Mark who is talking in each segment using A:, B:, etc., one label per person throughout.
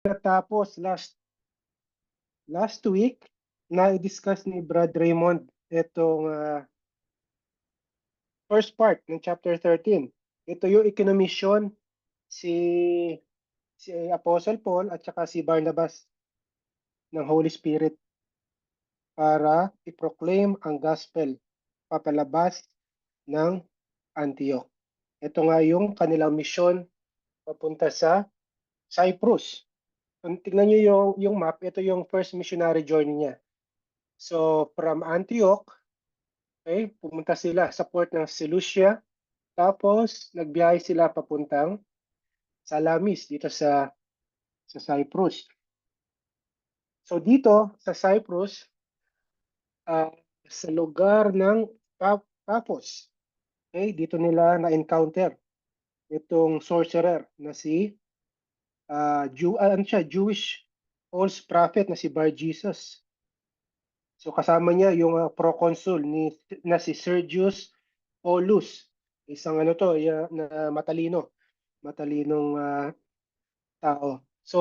A: Natapos last week, na-discuss ni Brad Raymond itong first part ng chapter 13. Ito yung ikinomisyon si si Apostle Paul at saka si Barnabas ng Holy Spirit para i-proclaim ang gospel papalabas ng Antioch. Ito nga yung kanilang misyon papunta sa Cyprus. Kung tignan nyo yung map, ito yung first missionary journey niya. So, from Antioch, okay, pumunta sila sa port ng Seleucia, tapos nagbiyahe sila papuntang Salamis dito sa Cyprus. So dito sa Cyprus, sa lugar ng Paphos, okay, dito nila na-encounter itong sorcerer na si Jewish false prophet na si Bar Jesus. So kasama niya yung proconsul na si Sergius Paulus. Isang na matalinong tao. So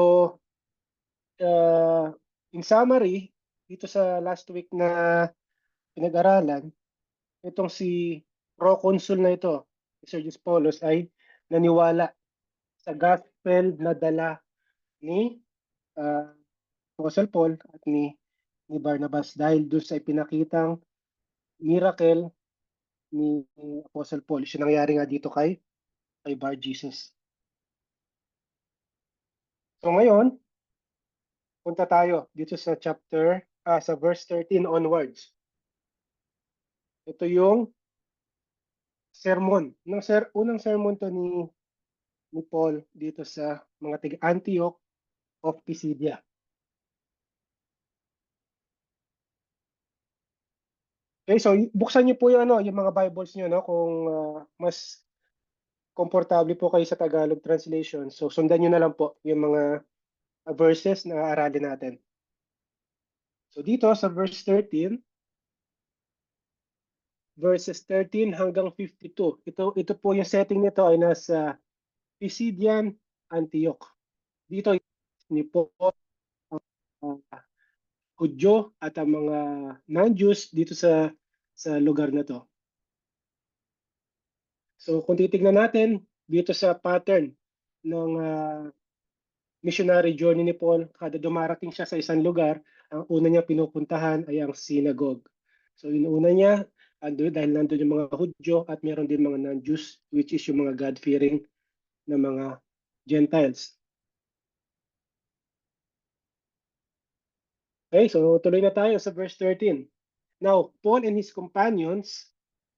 A: in summary, dito sa last week na pinag-aralan, itong si proconsul na ito, si Sergius Paulus, ay naniwala sa gospel na dala ni uh, Apostle Paul at ni Barnabas dahil doon sa ipinakitang miracle ni Apostle Paul. Siya nangyari nga dito kay Bar Jesus. So ngayon, punta tayo dito sa sa verse 13 onwards. Ito yung sermon. Unang sermon to ni Paul dito sa mga taga-Antioch of Pisidia. Okay, so buksan niyo po yung mga Bibles niyo, no, kung mas komportable po kayo sa Tagalog translation. So sundan niyo na lang po yung mga verses na aaralin natin. So dito sa verses 13 hanggang 52. Ito po yung setting nito ay nasa Pisidian Antioch. Dito ni Paul Hudyo at ang mga non-Jews dito sa lugar na to. So kung titignan natin dito sa pattern ng missionary journey ni Paul, kada dumarating siya sa isang lugar, ang una niya pinupuntahan ay ang synagogue. So yung una niya, dahil nandun yung mga Hudyo at meron din mga non-Jews, which is yung mga God-fearing na mga Gentiles. Okay, so tuloy na tayo sa verse 13. Now, Paul and his companions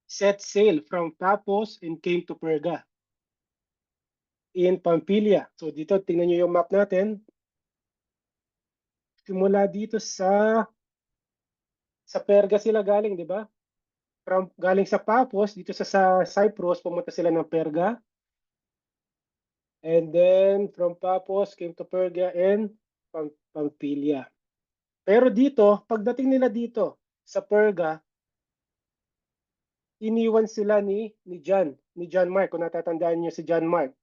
A: set sail from Paphos and came to Perga in Pamphylia. So dito, tingnan nyo yung map natin. Simula dito sa Perga sila galing, di ba? Galing sa Paphos, dito sa Cyprus, pumunta sila ng Perga. And then, from Paphos, came to Perga and Pamphylia. Pero dito, pagdating nila dito sa Perga, iniwan sila ni John Mark. Kung natatandaan niyo si John Mark,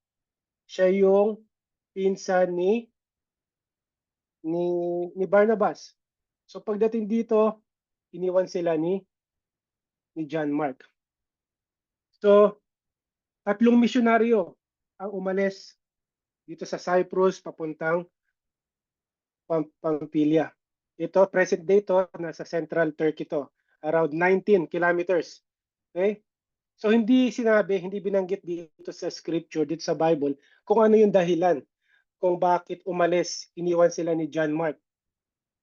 A: siya yung pinsan ni Barnabas. So pagdating dito, iniwan sila ni John Mark. So tatlong misyonaryo ang umalis dito sa Cyprus papuntang Pamphylia. Ito, present day to, nasa central Turkey to. Around 19 kilometers. Okay? So hindi binanggit dito sa scripture, dito sa Bible, kung ano yung dahilan kung bakit iniwan sila ni John Mark.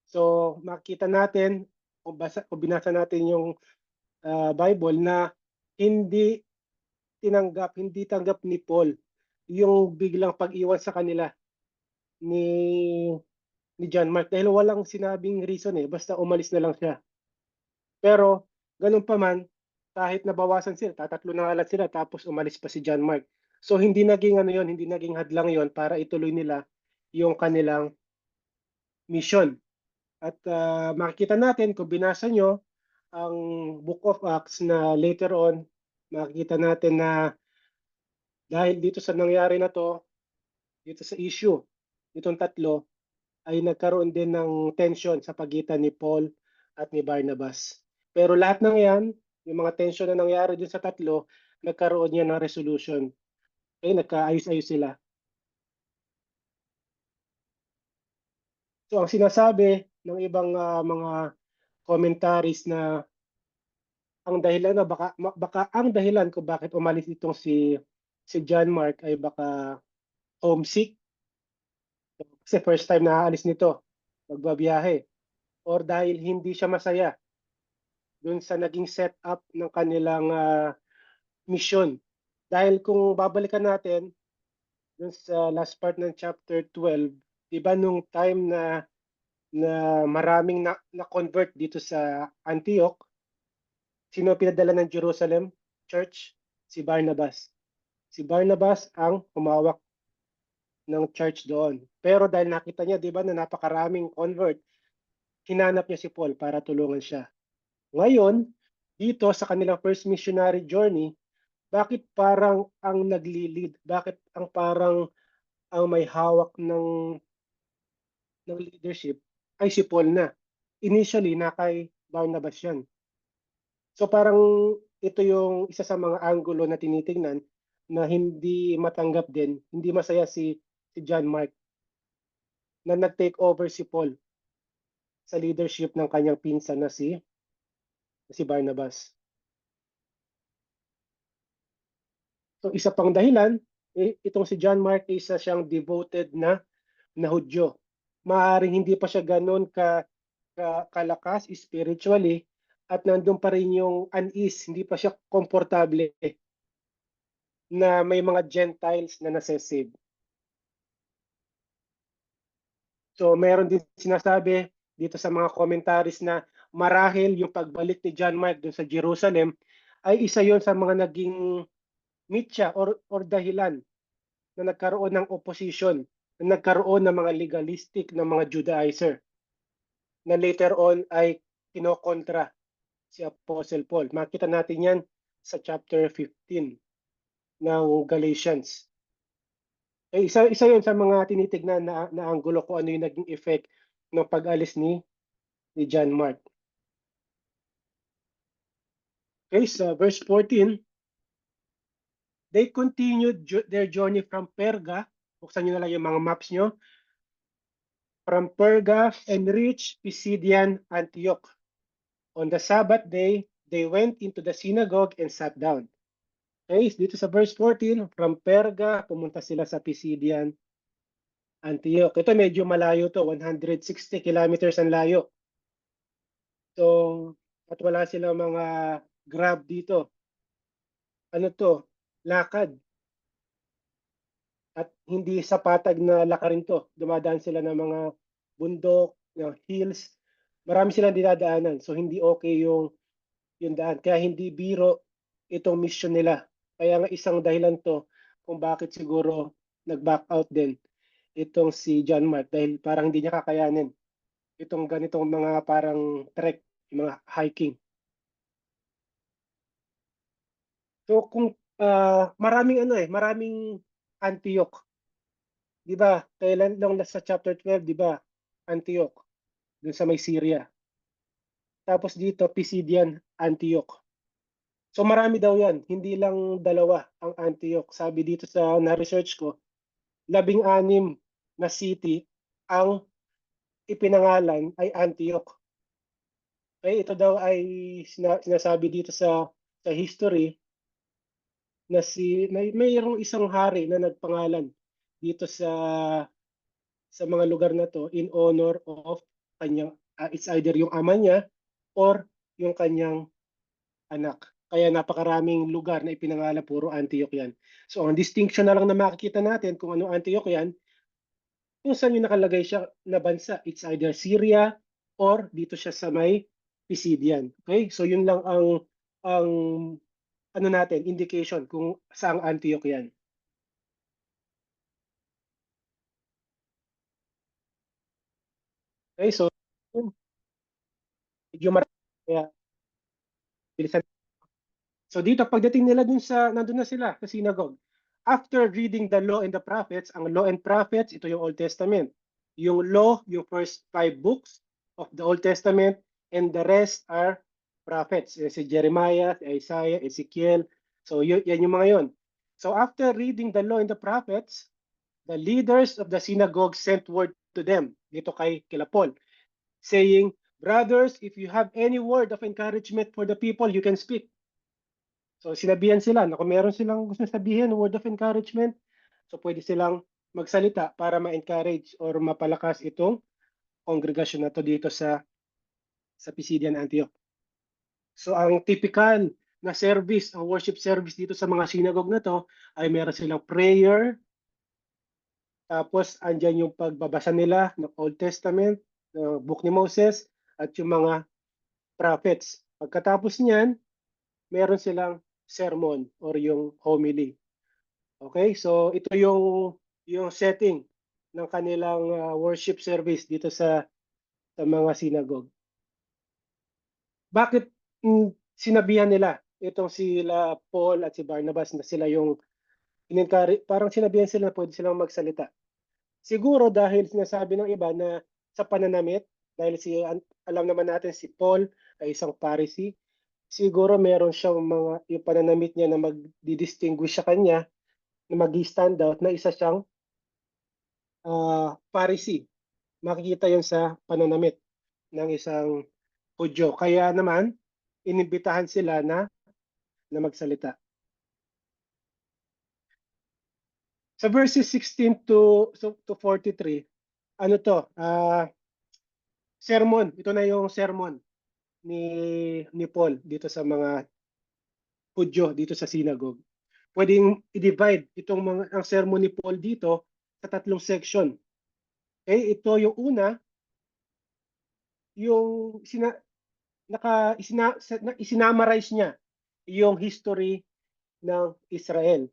A: So makita natin, kung binasa natin yung Bible na hindi tanggap ni Paul yung biglang pag-iwan sa kanila ni John Mark dahil walang sinabing reason basta umalis na lang siya. Pero ganun pa man, kahit nabawasan sila, tatatlo na nga sila tapos umalis pa si John Mark. So hindi naging hindi naging hadlang yon para ituloy nila yung kanilang mission. At makikita natin kung binasa nyo ang Book of Acts na later on, makikita natin na dahil dito sa nangyari na to, dito sa issue itong tatlo ay nagkaroon din ng tension sa pagitan ni Paul at ni Barnabas. Pero lahat ng yan, yung mga tension na nangyari dun sa tatlo, nagkaroon yan ng resolution. Okay, nagkaayos-ayos sila. So ang sinasabi ng ibang mga commentaries na ang dahilan na baka ang dahilan kung bakit umalis itong si John Mark ay baka homesick kasi first time na aalis nito magbabiyahe or dahil hindi siya masaya dun sa naging setup ng kanilang mission. Dahil kung babalikan natin dun sa last part ng chapter 12, 'di ba nung time na maraming na convert dito sa Antioch, sino pinadala ng Jerusalem church? Si Barnabas. Si Barnabas ang humawak ng church doon. Pero dahil nakita niya, 'di ba, na napakaraming convert, hinanap niya si Paul para tulungan siya. Ngayon, dito sa kanilang first missionary journey, bakit parang ang nagli-lead? Bakit ang parang ang may hawak ng leadership ay si Paul na? Initially, na kay Barnabas yan. So parang ito yung isa sa mga angulo na tinitingnan na hindi matanggap din, hindi masaya si John Mark na nag-take over si Paul sa leadership ng kanyang pinsan na si Barnabas. So isa pang dahilan, itong si John Mark isa siyang devoted na Hudyo. Maaaring hindi pa siya ganoon kalakas spiritually at nandun pa rin yung unease, hindi pa siya komportable na may mga Gentiles na nasesave. So meron din sinasabi dito sa mga commentaries na marahil yung pagbalik ni John Mark dun sa Jerusalem ay isa yon sa mga naging mitya or dahilan na nagkaroon ng opposition, na nagkaroon ng mga legalistic na mga Judaizer na later on ay kinokontra si Apostle Paul. Makita natin yan sa chapter 15 ng Galatians. Isa yun sa mga tinitignan na anggulo kung ano yung naging effect ng pag-alis ni John Mark. Okay, so verse 14, they continued their journey from Perga. Buksan nyo na lang yung mga maps nyo. From Perga and reached Pisidian Antioch. On the Sabbath day, they went into the synagogue and sat down. Okay, dito sa verse 14, from Perga, pumunta sila sa Pisidian Antioch. Ito medyo malayo to, 160 kilometers ang layo. So, at wala silang mga grab dito. Ano to? Lakad. At hindi sa patag na lakarin to. Dumadaan sila ng mga bundok, hills. Marami silang dinadaanan. So, hindi okay yung daan. Kaya hindi biro itong mission nila. Kaya nga isang dahilan to kung bakit siguro nag-back out din itong si John Mark dahil parang hindi niya kakayanin itong ganitong mga parang trek, mga hiking. So kung maraming Antioch, 'di ba? Kailan lang nasa chapter 12, 'di ba? Antioch, dun sa may Syria. Tapos dito Pisidian Antioch. So marami daw 'yan, hindi lang dalawa ang Antioch. Sabi dito sa na-research ko, 16 na city ang ipinangalan ay Antioch. Okay, ito daw ay sinasabi dito sa history na mayroong isang hari na nagpangalan dito sa mga lugar na to in honor of kanyang it's either yung ama niya or yung kanyang anak. Kaya napakaraming lugar na ipinangalan puro Antioch yan. So ang distinction na lang na makikita natin kung ano Antioch yan, kung saan yung nakalagay siya na bansa. It's either Syria or dito siya sa may Pisidian. Okay? So yun lang ang ano natin, indication kung saang Antioch yan. Okay, so medyo marami. Kaya, bilisan. So dito, pagdating nila nandun na sila sa synagogue. after reading the law and the prophets, ang law and prophets, ito yung Old Testament. Yung law, yung first 5 books of the Old Testament, and the rest are prophets. Si Jeremiah, si Isaiah, Ezekiel. So yan yung mga yon. So after reading the law and the prophets, the leaders of the synagogue sent word to them, dito kila Paul, saying, brothers, if you have any word of encouragement for the people, you can speak. So sinabihan sila na kung meron silang gusto sabihin, word of encouragement, so pwede silang magsalita para ma-encourage or mapalakas itong kongregasyon na to dito sa Pisidian Antioch. So ang typical na service, ang worship service dito sa mga synagogue na to ay meron silang prayer, tapos andyan yung pagbabasa nila ng Old Testament, ng Book ni Moses, at yung mga prophets. Pagkatapos niyan, meron silang sermon or yung homily. Okay? So ito yung setting ng kanilang worship service dito sa mga synagogue. Bakit sinabihan nila itong sila Paul at si Barnabas na sila yung parang sinabihan sila na pwede silang magsalita? Siguro dahil sinasabi ng iba na sa pananamit, dahil alam naman natin si Paul ay isang Pharisee, siguro meron siyang yung pananamit niya na magdi-distinguish sa kanya, na mag-stand out na isa siyang Pharisee. Makikita yun sa pananamit ng isang Hudyo. Kaya naman, inimbitahan sila na magsalita. Sa verses 16 to 43, ano to? Sermon. Ito na yung sermon ni Paul dito sa mga Hudyo dito sa synagogue. Pwedeng i-divide ang sermon ni Paul dito sa 3 section. Okay, ito yung una, yung isinamarize niya yung history ng Israel.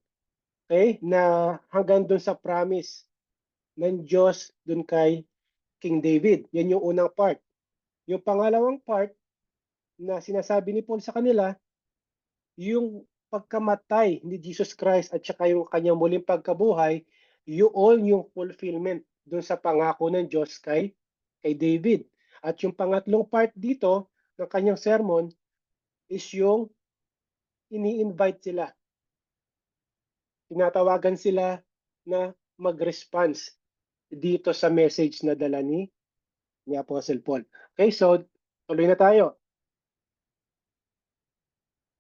A: Okay, na hanggang doon sa promise ng Diyos doon kay King David. Yan yung unang part. Yung pangalawang part na sinasabi ni Paul sa kanila, yung pagkamatay ni Jesus Christ at saka yung kanyang muling pagkabuhay, yung fulfillment doon sa pangako ng Diyos kay David. At yung pangatlong part dito ng kanyang sermon is yung ini-invite sila. Tinatawagan sila na mag-response dito sa message na dala ni Apostle Paul. Okay, so tuloy na tayo.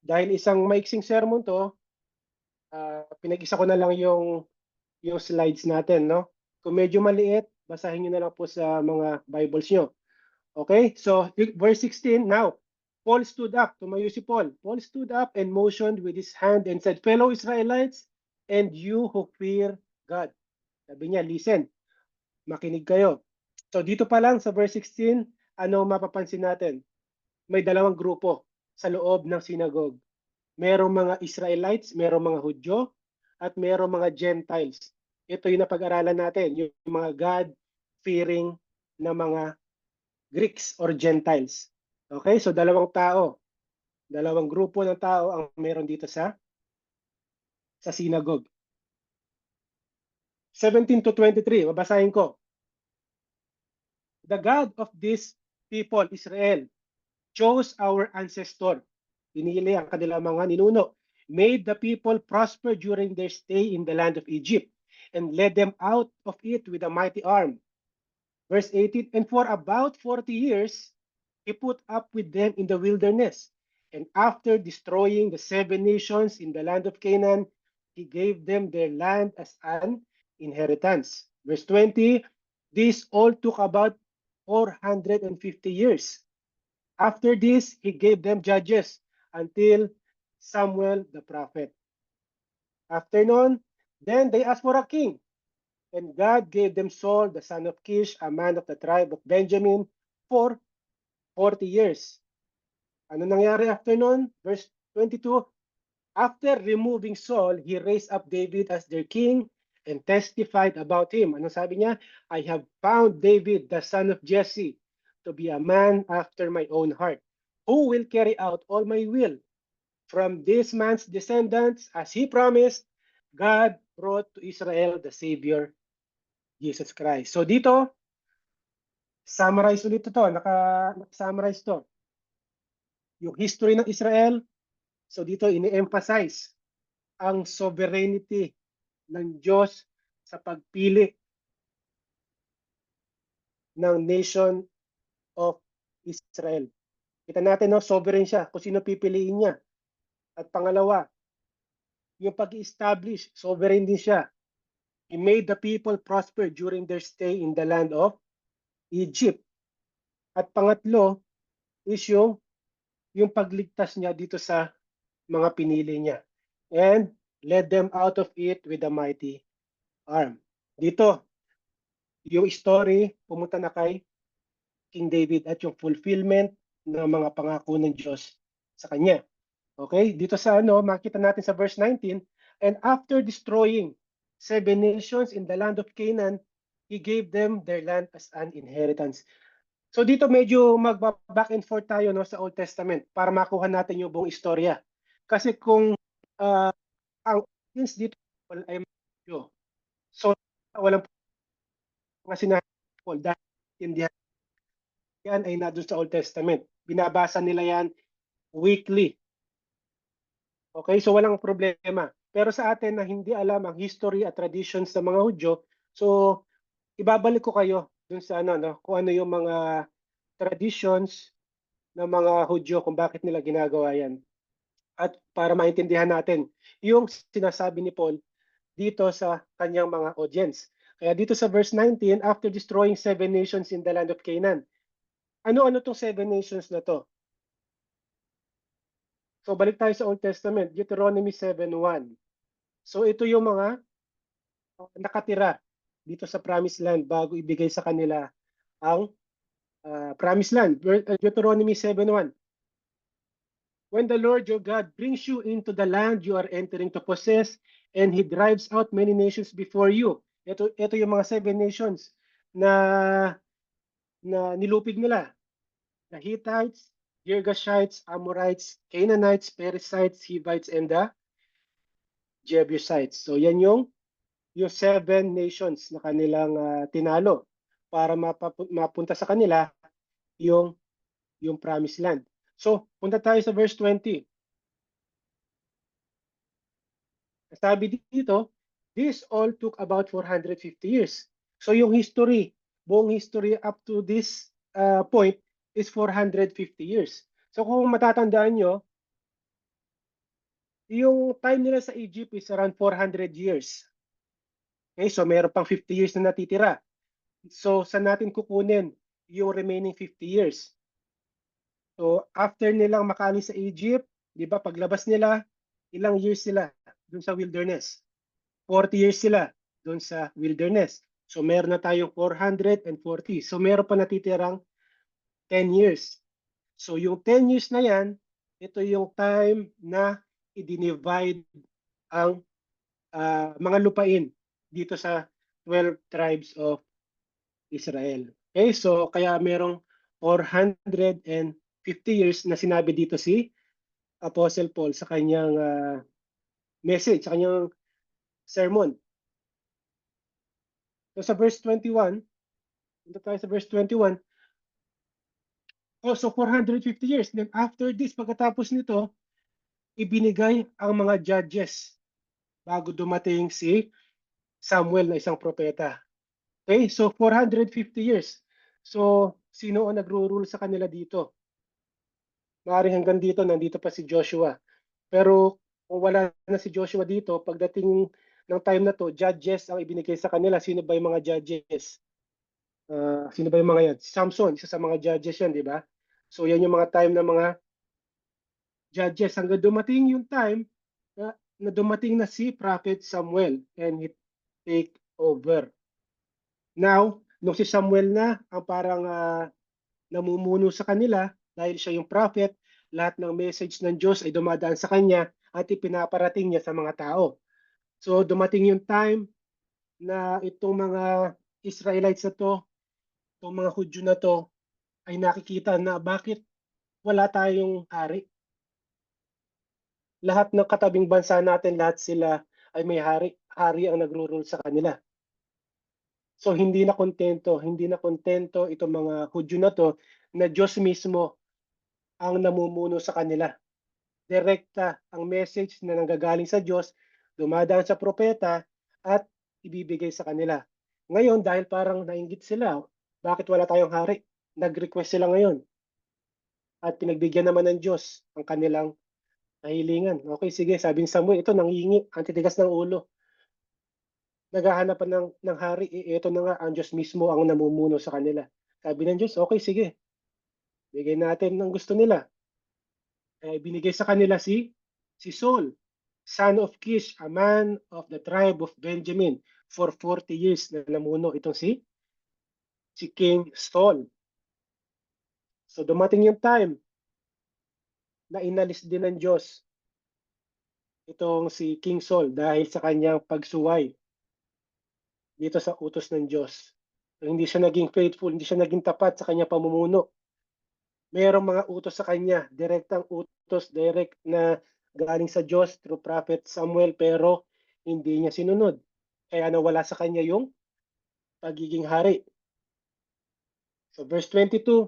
A: Dahil isang maiksing sermon to, pinag-isa ko na lang yung slides natin, no? Kung medyo maliit, basahin nyo na lang po sa mga Bibles nyo. Okay, so verse 16, now, Paul stood up, tumayo si Paul. Paul stood up and motioned with his hand and said, fellow Israelites, and you who fear God. Sabi niya, listen, makinig kayo. So dito pa lang sa verse 16, ano mapapansin natin? May dalawang grupo sa loob ng synagogue. Merong mga Israelites, merong mga Hudyo, at merong mga Gentiles. Ito yung napag-aralan natin, yung mga God-fearing na mga Greeks or Gentiles. Okay, so dalawang grupo ng tao ang meron dito sa synagogue. 17 to 23, babasahin ko. The God of this people, Israel, chose our ancestor. Pinili ang kanilang mga ninuno. Made the people prosper during their stay in the land of Egypt and led them out of it with a mighty arm. Verse 18, and for about 40 years, he put up with them in the wilderness. And after destroying the 7 nations in the land of Canaan, he gave them their land as an inheritance. Verse 20, this all took about 450 years. After this, he gave them judges until Samuel the prophet. After noon, then they asked for a king. And God gave them Saul, the son of Kish, a man of the tribe of Benjamin, for 40 years. Ano nangyari after noon? Verse 22, after removing Saul, he raised up David as their king and testified about him. Ano sabi niya? I have found David, the son of Jesse, to be a man after my own heart, who will carry out all my will. From this man's descendants, as he promised, God brought to Israel the Savior, Jesus Christ. So dito, summarize ulit ito, naka-summarize to. Yung history ng Israel, so dito ini-emphasize ang sovereignty ng Diyos sa pagpili ng nation of Israel. Kita natin, no, sovereign siya kung sino pipiliin niya. At pangalawa, yung pag-establish, sovereign din siya. He made the people prosper during their stay in the land of Egypt. At pangatlo is yung pagligtas niya dito sa mga pinili niya. And led them out of it with a mighty arm. Dito, yung story pumunta na kay King David at yung fulfillment ng mga pangako ng Diyos sa kanya. Okay? Dito sa makita natin sa verse 19, and after destroying 7 nations in the land of Canaan, He gave them their land as an inheritance. So dito medyo mag-back and forth tayo, no, sa Old Testament para makuha natin yung buong istorya. Kasi kung ang audience dito ay medyo, so walang mga sinabi dahil hindi yan ay nandun sa Old Testament. Binabasa nila yan weekly. Okay, so walang problema. Pero sa atin na hindi alam ang history at traditions ng mga Hudyo, so ibabalik ko kayo dun sa kung ano yung mga traditions ng mga Hudyo kung bakit nila ginagawa yan. At para maintindihan natin yung sinasabi ni Paul dito sa kanyang mga audience. Kaya dito sa verse 19, after destroying 7 nations in the land of Canaan, ano-ano tong 7 nations na to? So balik tayo sa Old Testament, Deuteronomy 7:1. So ito yung mga nakatira dito sa Promised Land bago ibigay sa kanila ang Promised Land. Deuteronomy 7:1. When the Lord your God brings you into the land you are entering to possess, and He drives out many nations before you. Ito yung mga 7 nations na nilupig nila. The Hittites, Girgashites, Amorites, Canaanites, Perizzites, Hivites, and the Jebusites. So yan yung 7 nations na kanilang tinalo para mapunta sa kanila yung Promised Land. So, punta tayo sa verse 20. Sabi dito, this all took about 450 years. So yung history, buong history up to this point is 450 years. So kung matatandaan nyo, yung time nila sa Egypt is around 400 years. Okay, so meron pang 50 years na natitira. So saan natin kukunin yung remaining 50 years? So after nilang makalis sa Egypt, di ba, paglabas nila, ilang years sila dun sa wilderness? 40 years sila dun sa wilderness. So meron na tayong 440. So meron pa natitirang 10 years. So yung 10 years na yan, ito yung time na i-divide ang mga lupain dito sa 12 tribes of Israel. Okay, so kaya merong 450 years na sinabi dito si Apostle Paul sa kanyang message, sa kanyang sermon. So sa verse 21, punta tayo sa verse 21, so 450 years. Then after this, pagkatapos nito, ibinigay ang mga judges bago dumating si Samuel na isang propeta. Okay, so 450 years. So, sino ang nagro-rule sa kanila dito? Maaaring hanggang dito, nandito pa si Joshua. Pero kung wala na si Joshua dito, pagdating ng time na to, judges ang ibinigay sa kanila. Sino ba yung mga judges? Sino ba yung mga yan? Si Samson, isa sa mga judges yan, di ba? So, yan yung mga time ng mga judges. Hanggang dumating yung time na dumating na si Prophet Samuel and he take over. Now, nung si Samuel na ang parang namumuno sa kanila dahil siya yung prophet, lahat ng message ng Diyos ay dumadaan sa kanya at ipinaparating niya sa mga tao. So dumating yung time na itong mga Israelites na to, itong mga Hudyo na to, ay nakikita na bakit wala tayong hari. Lahat ng katabing bansa natin, lahat sila ay may hari. hari ang nagro-rule sa kanila. So hindi na kontento itong mga Hudyo na to na Diyos mismo ang namumuno sa kanila. Direkta ang message na nanggagaling sa Diyos, dumadaan sa propeta at ibibigay sa kanila. Ngayon, dahil parang nainggit sila, bakit wala tayong hari? Nag-request sila ngayon. At pinagbigyan naman ng Diyos ang kanilang kahilingan. Okay, sige, sabi ni Samuel, ito nangingi, ang titigas ng ulo. Naghahanap pa ng hari, ito na nga, ang Diyos mismo ang namumuno sa kanila. Sabi ng Diyos, okay, sige, bigay natin ng gusto nila. Binigay sa kanila si Saul, son of Kish, a man of the tribe of Benjamin. For 40 years na namuno itong si King Saul. So dumating yung time na inalis din ng Diyos itong si King Saul dahil sa kanyang pagsuway dito sa utos ng Diyos. So, hindi siya naging faithful, hindi siya naging tapat sa kanyang pamumuno. Mayroong mga utos sa kanya, direktang utos, direct na galing sa Diyos through Prophet Samuel, pero hindi niya sinunod. Kaya nawala sa kanya yung pagiging hari. So verse 22,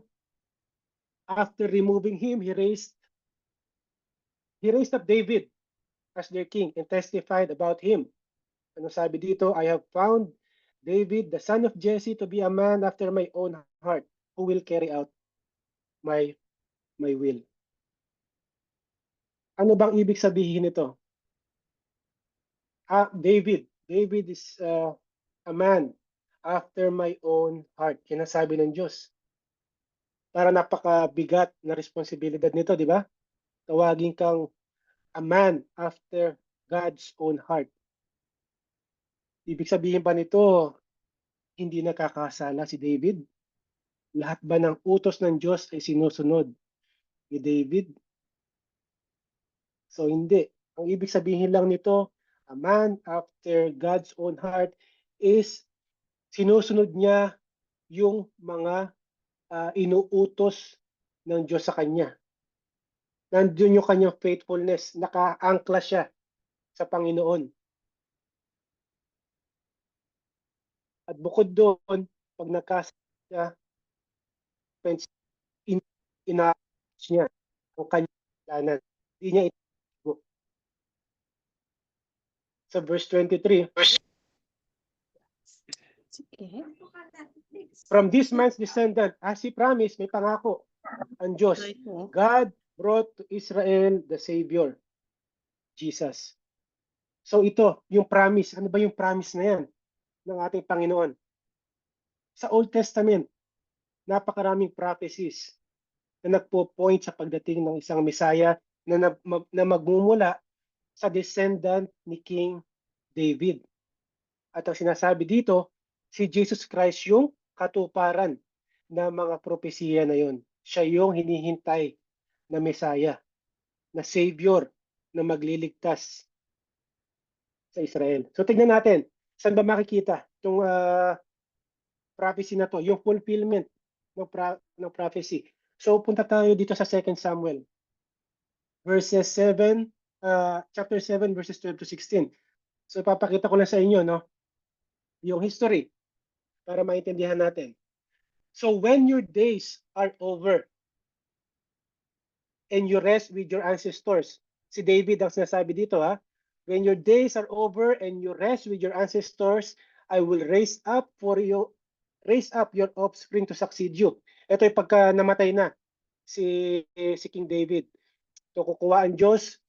A: after removing him, he raised up David as their king and testified about him. Ano sabi dito? I have found David, the son of Jesse, to be a man after my own heart, who will carry out my will. Ano bang ibig sabihin nito? David is a man after my own heart. Kinasabi ng Diyos. Para napakabigat na responsibilidad nito, di ba? Tawagin kang a man after God's own heart. Ibig sabihin ba nito, hindi nakakasala si David? Lahat ba ng utos ng Diyos ay sinusunod ni David? So hindi. Ang ibig sabihin lang nito, a man after God's own heart is sinusunod niya yung mga inuutos ng Diyos sa kanya. Nandun yung kanyang faithfulness, nakaangkla siya sa Panginoon. At bukod doon, pag nakasya, ina-acknowledge niya ang kanyang kasalanan. Hindi niya ito. Sa verse 23, from this man's descendant, as he promised, may pangako ang Diyos. God brought to Israel the Savior, Jesus. So ito, yung promise. Ano ba yung promise na yan ng ating Panginoon? Sa Old Testament, napakaraming prophecies na nagpo-point sa pagdating ng isang Messiah na magmumula sa descendant ni King David. At ang sinasabi dito, si Jesus Christ yung katuparan ng mga propesiya na yon. Siya yung hinihintay na Messiah, na Savior, na magliligtas sa Israel. So tignan natin, saan ba makikita itong prophecy na to, yung fulfillment ng prophecy. So punta tayo dito sa 2 Samuel, verses 7, chapter 7, verses 12 to 16. So ipapakita ko lang sa inyo, no, yung history para maintindihan natin. So when your days are over and you rest with your ancestors, si David ang sinasabi dito, ha, when your days are over and you rest with your ancestors, I will raise up your offspring to succeed you. Ito yung pagka namatay na si King David. So kukuha ang Diyos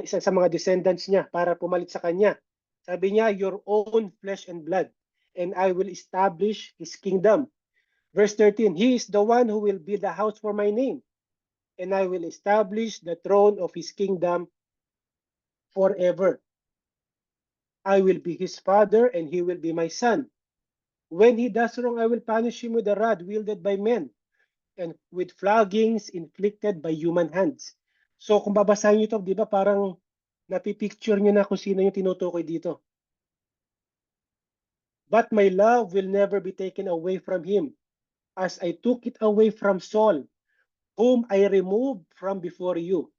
A: isa sa mga descendants niya para pumalit sa kanya. Sabi niya, your own flesh and blood, and I will establish his kingdom. Verse 13, he is the one who will build a house for my name, and I will establish the throne of his kingdom forever. I will be his father, and he will be my son. When he does wrong, I will punish him with a rod wielded by men, and with floggings inflicted by human hands. So kung babasahin niyo ito, di ba parang napipicture niyo na kung sino yung tinutukoy dito. But my love will never be taken away from him, as I took it away from Saul, whom I removed from before you.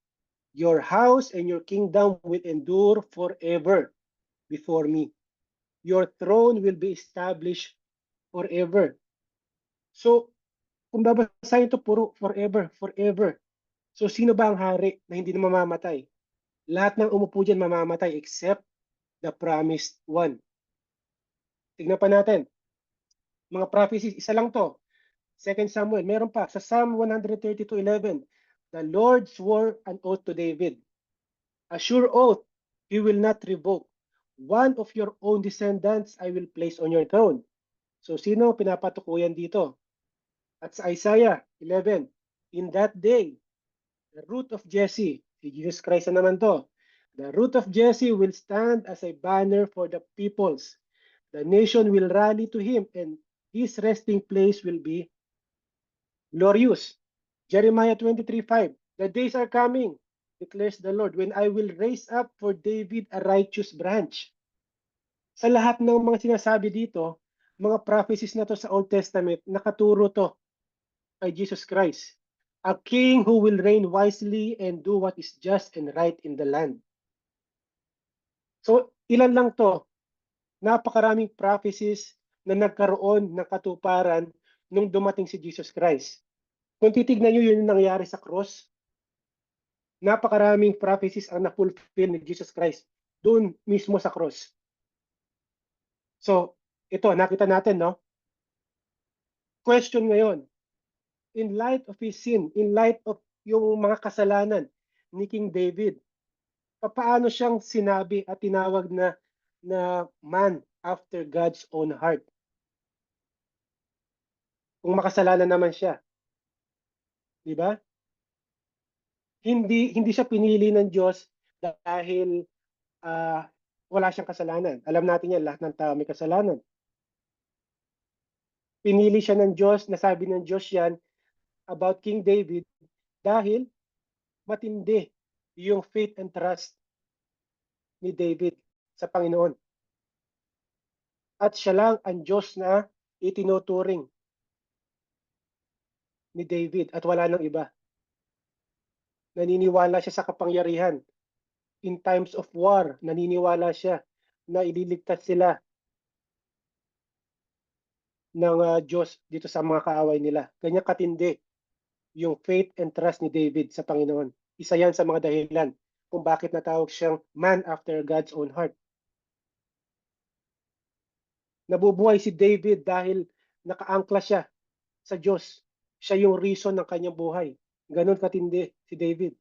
A: Your house and your kingdom will endure forever. before me. Your throne will be established forever. So, kung babasahin ito, puro forever, forever. So, sino ba ang hari na hindi na mamamatay? Lahat ng umupo dyan mamamatay except the promised one. Tignan pa natin. Mga prophecies, isa lang to. 2 Samuel, meron pa. Sa Psalm 132:11, the Lord swore an oath to David. A sure oath, he will not revoke. One of your own descendants I will place on your throne. So, sino pinapatukuyan dito? At sa Isaiah 11, in that day, the root of Jesse, si Jesus Christ na naman to, the root of Jesse will stand as a banner for the peoples. The nation will rally to him and his resting place will be glorious. Jeremiah 23:5, the days are coming, declares the Lord, when I will raise up for David a righteous branch. Sa lahat ng mga sinasabi dito, mga prophecies na to sa Old Testament, nakaturo to kay Jesus Christ. A king who will reign wisely and do what is just and right in the land. So, ilan lang to, napakaraming prophecies na nagkaroon ng katuparan nung dumating si Jesus Christ. Kung titignan nyo yun yung nangyari sa cross, napakaraming prophecies ang na-fulfill ni Jesus Christ doon mismo sa cross. So, ito, nakita natin, no? Question ngayon, in light of his sin, in light of yung mga kasalanan ni King David, paano siyang sinabi at tinawag na man after God's own heart? Kung makasalanan naman siya, di ba? Hindi siya pinili ng Diyos dahil wala siyang kasalanan. Alam natin yan, lahat ng tao may kasalanan. Pinili siya ng Diyos, nasabi ng Diyos yan about King David dahil matindi yung faith and trust ni David sa Panginoon. At siya lang ang Diyos na itinuturing ni David at wala nang iba. Naniniwala siya sa kapangyarihan. In times of war, naniniwala siya na ililigtas sila ng Diyos dito sa mga kaaway nila. Ganyan katindi yung faith and trust ni David sa Panginoon. Isa yan sa mga dahilan kung bakit natawag siyang man after God's own heart. Nabubuhay si David dahil nakaangkla siya sa Diyos. Siya yung reason ng kanyang buhay. Ganon katindi si David.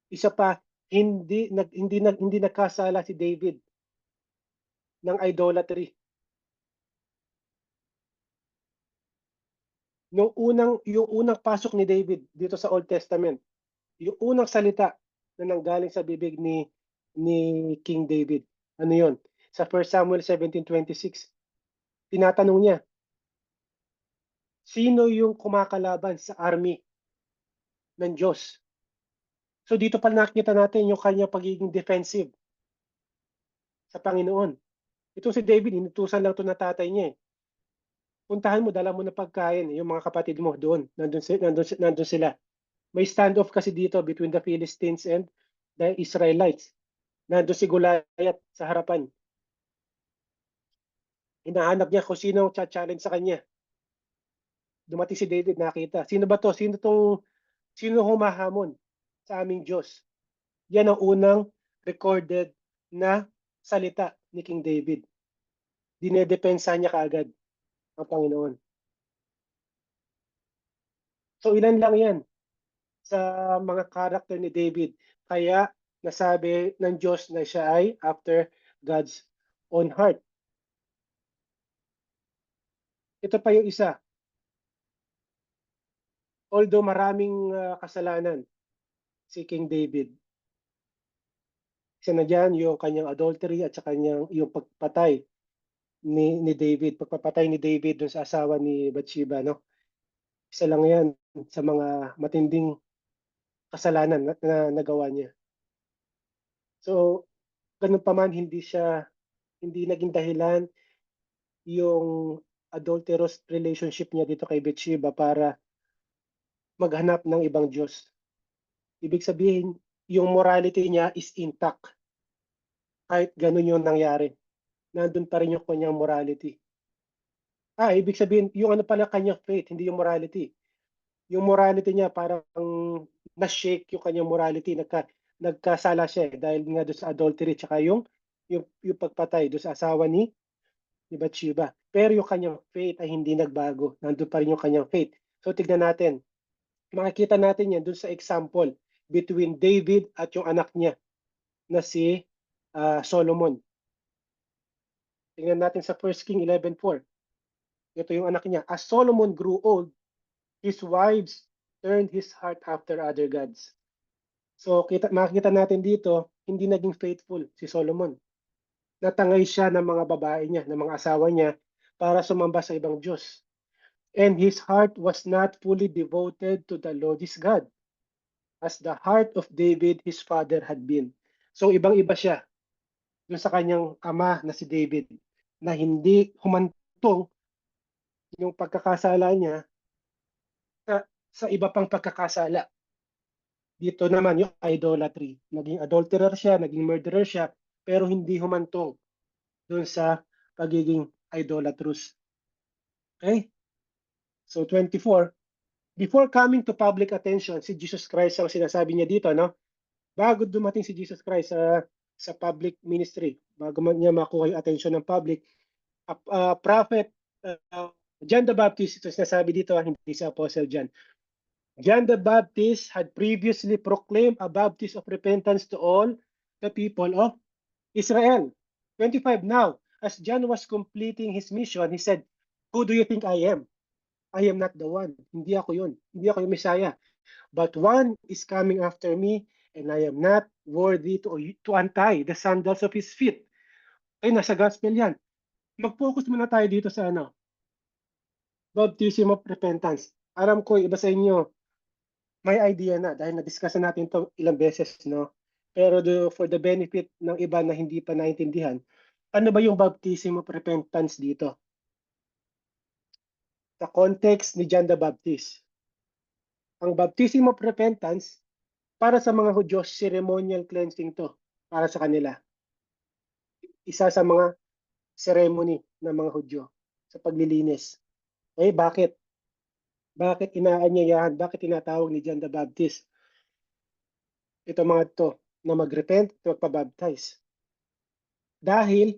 A: Isa pa, hindi nakasala si David ng idolatry. Yung unang pasok ni David dito sa Old Testament, yung unang salita na nanggaling sa bibig ni King David, ano yon? Sa 1 Samuel 17:26, tinatanong niya, sino yung kumakalaban sa army ng Diyos? So dito pa nakikita natin yung kanyang pagiging defensive sa Panginoon. Ito si David, inutusan lang ito na tatay niya eh. Puntahan mo, dala mo na pagkain, yung mga kapatid mo doon, nandun sila. May standoff kasi dito between the Philistines and the Israelites. Nandun si Goliath sa harapan. Hinahanap niya kung sino challenge sa kanya. Dumating si David, nakita. Sino ba to? Sino humahamon sa aming Diyos? Yan ang unang recorded na salita ni King David. Dinedepensa niya kaagad ang Panginoon. So ilan lang yan sa mga karakter ni David. Kaya nasabi ng Diyos na siya ay after God's own heart. Ito pa yung isa. Although maraming kasalanan si King David, isa na dyan yung kanyang adultery at sa kanyang yung pagpatay ni David, pagpapatay ni David dun sa asawa ni Bathsheba, no? Isa lang yan sa mga matinding kasalanan na nagawa niya. So, ganun pa man, hindi naging dahilan yung adulterous relationship niya dito kay Bathsheba para maghanap ng ibang Diyos. Ibig sabihin, yung morality niya is intact. kahit ganun yung nangyari, nandun pa rin yung kanyang morality. Ibig sabihin, yung ano pala kanyang faith, hindi yung morality. Yung morality niya parang na-shake yung kanyang morality. Nagkasala siya dahil nga doon sa adultery tsaka yung pagpatay doon sa asawa ni Bathsheba. Pero yung kanyang faith ay hindi nagbago. Nandun pa rin yung kanyang faith. So tignan natin. Makikita natin yan doon sa example between David at yung anak niya na si Solomon. Tingnan natin sa 1 King 11:4. Ito yung anak niya. As Solomon grew old, his wives turned his heart after other gods. So makikita natin dito, hindi naging faithful si Solomon. Natangay siya ng mga babae niya, ng mga asawa niya para sumamba sa ibang Diyos. And his heart was not fully devoted to the Lord his God, as the heart of David his father had been. So ibang-iba siya dun sa kanyang ama na si David, na hindi humantong yung pagkakasala niya sa iba pang pagkakasala. Dito naman yung idolatry. Naging adulterer siya, naging murderer siya, pero hindi humantong dun sa pagiging idolatrous. Okay? So 24, before coming to public attention, si Jesus Christ ang sinasabi niya dito, no? Bago dumating si Jesus Christ sa public ministry, bago niya makuha yung attention ng public, prophet John the Baptist, ito sinasabi dito, hindi si Apostle John. John the Baptist had previously proclaimed a baptism of repentance to all the people of Israel. 25, now, as John was completing his mission, he said, who do you think I am? I am not the one. Hindi ako yun. Hindi ako yung Messiah. But one is coming after me, and I am not worthy to untie the sandals of his feet. Ay, nasa gospel yan. Mag-focus muna tayo dito sa baptism of repentance. Alam ko, iba sa inyo, may idea na dahil na-discuss na natin ito ilang beses, no? Pero for the benefit ng iba na hindi pa naintindihan, ano ba yung baptism of repentance dito? Sa context ni John the Baptist. Ang baptism of repentance, para sa mga Hudyo, ceremonial cleansing to para sa kanila. Isa sa mga ceremony ng mga Hudyo sa paglilinis. Okay, bakit? Bakit inaanyayahan? Bakit tinatawag ni John the Baptist ito mga to na mag-repent at magpabaptize? Dahil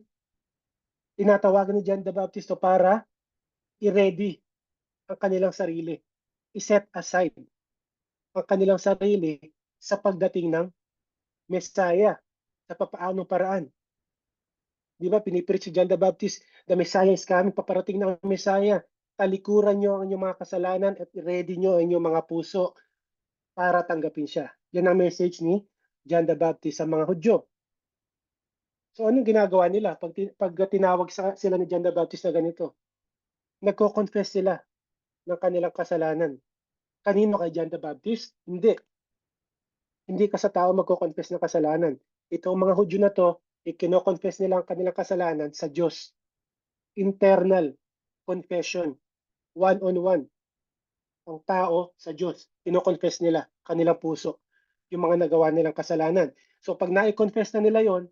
A: tinatawagan ni John the Baptist to para i-ready ang kanilang sarili. I-set aside ang kanilang sarili sa pagdating ng Messiah sa papaanong paraan. Di ba, pinipreach si John the Baptist, the Messiah is coming, paparating ng Messiah. Talikuran nyo ang inyong mga kasalanan at ready nyo ang inyong mga puso para tanggapin siya. Yan ang message ni John the Baptist sa mga Hudyo. So anong ginagawa nila pag tinawag sila ni John the Baptist na ganito? Nagko-confess sila ng kanilang kasalanan. Kanino? Kay John the Baptist? Hindi. Hindi ka sa tao magko-confess ng kasalanan. Itong mga Hudyo na to, ikino-confess nila ang kanilang kasalanan sa Diyos. Internal confession. One-on-one. Ang tao sa Diyos. Kino-confess nila kanilang puso yung mga nagawa nilang kasalanan. So pag na-confess na nila yon,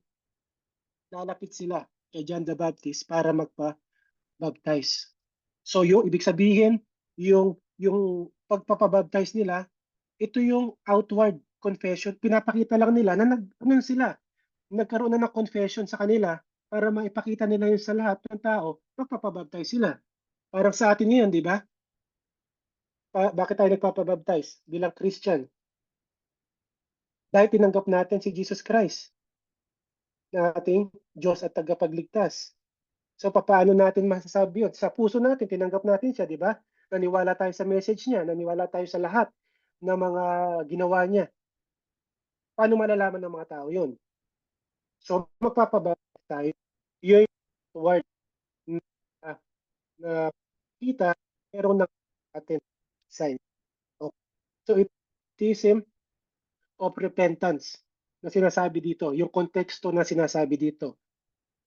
A: lalapit sila kay John the Baptist para magpa-baptize. So yung ibig sabihin, yung pagpapabaptize nila, ito yung outward confession. Pinapakita lang nila na nagkaroon na ng confession sa kanila para maipakita nila yun sa lahat ng tao, magpapabaptize sila. Parang sa atin ngayon, di ba? Bakit tayo nagpapabaptize bilang Christian? Dahil tinanggap natin si Jesus Christ na ating Diyos at tagapagligtas. So paano natin masasabi yun? Sa puso natin, tinanggap natin siya, di ba? Naniwala tayo sa message niya, naniwala tayo sa lahat ng mga ginawa niya. Paano malalaman ng mga tao yun? So magpapabaptize tayo. Yun yung word na kita, pero ng atin sign. Okay. So baptism of repentance na sinasabi dito, yung konteksto na sinasabi dito.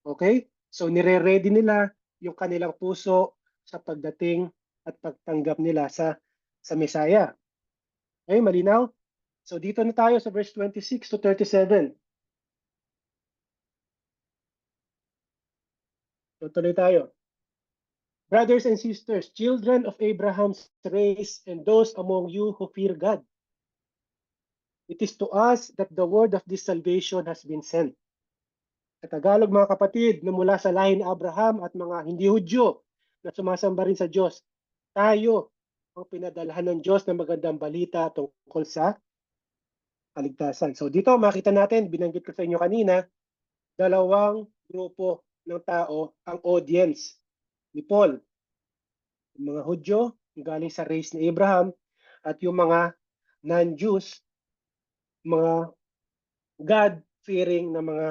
A: Okay? So nire-ready nila yung kanilang puso sa pagdating at pagtanggap nila sa Messiah. Okay, malinaw? So dito na tayo sa verse 26 to 37. Tutuloy tayo. Brothers and sisters, children of Abraham's race and those among you who fear God. It is to us that the word of this salvation has been sent. Sa Tagalog mga kapatid, na mula sa lahi ni Abraham at mga hindi Hudyo na sumasamba rin sa Diyos, tayo ang pinadalhan ng Diyos ng magandang balita tungkol sa kaligtasan. So dito makita natin, binanggit ko sa inyo kanina, dalawang grupo ng tao ang audience ni Paul. Yung mga Hudyo, yung galing sa race ni Abraham, at yung mga non-Jews, mga God-fearing na mga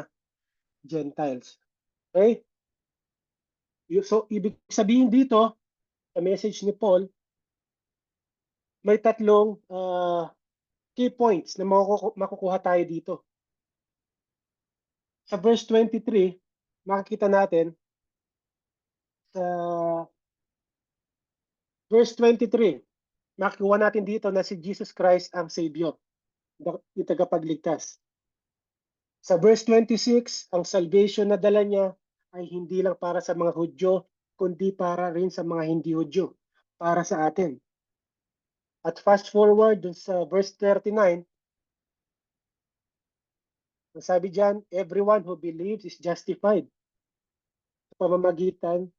A: Gentiles. Okay? So, ibig sabihin dito, sa message ni Paul, may tatlong key points na makukuha tayo dito. Sa verse 23, makikita natin sa verse 23, makukuha natin dito na si Jesus Christ ang Savior, yung tagapagligtas. Sa verse 26, ang salvation na dala niya ay hindi lang para sa mga Hudyo, kundi para rin sa mga hindi Hudyo, para sa atin. At fast forward dun sa verse 39, sabi diyan, everyone who believes is justified sa pamamagitan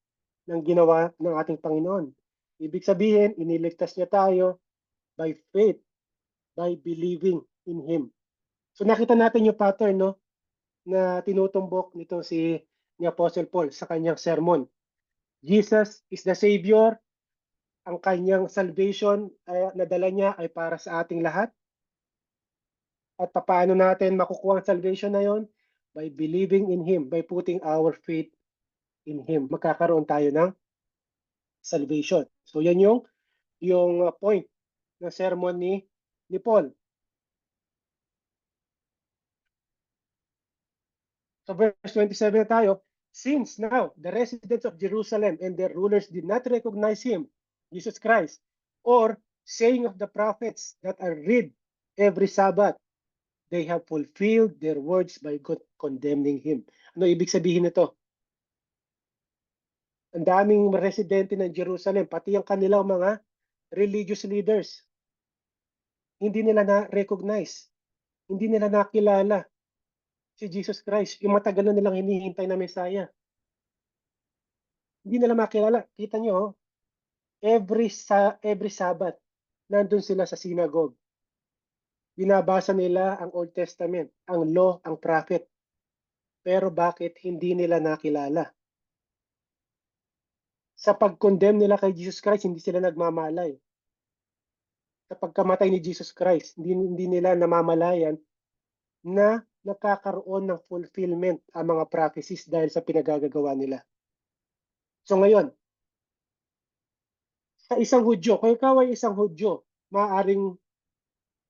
A: ng ginawa ng ating Panginoon. Ibig sabihin, iniligtas niya tayo by faith, by believing in Him. So nakita natin yung pattern, no, na tinutumbok nito ni Apostle Paul sa kanyang sermon. Jesus is the Savior. Ang kanyang salvation na dala niya ay para sa ating lahat. At paano natin makukuha ang salvation na yon? By believing in Him, by putting our faith in Him. Magkakaroon tayo ng salvation. So yan yung point ng sermon ni Paul. So verse 27 na tayo. Since now the residents of Jerusalem and their rulers did not recognize Him, Jesus Christ, or saying of the prophets that are read every Sabbath, they have fulfilled their words by condemning Him. Ano ibig sabihin nito? Ang daming residente ng Jerusalem, pati ang kanilang mga religious leaders, hindi nila na-recognize, hindi nila nakilala si Jesus Christ, yung matagal na nilang hinihintay na Messiah. Hindi nila makilala. Kita nyo, every Sabbath, nandun sila sa synagogue. Binabasa nila ang Old Testament, ang law, ang prophet. Pero bakit hindi nila nakilala? Sa pag-condemn nila kay Jesus Christ, hindi sila nagmamalay. Sa pagkamatay ni Jesus Christ, hindi nila namamalayan na nakakaroon ng fulfillment ang mga prophecies dahil sa pinagagagawa nila. So ngayon, sa isang Hudyo, kung ikaw ay isang Hudyo, maaaring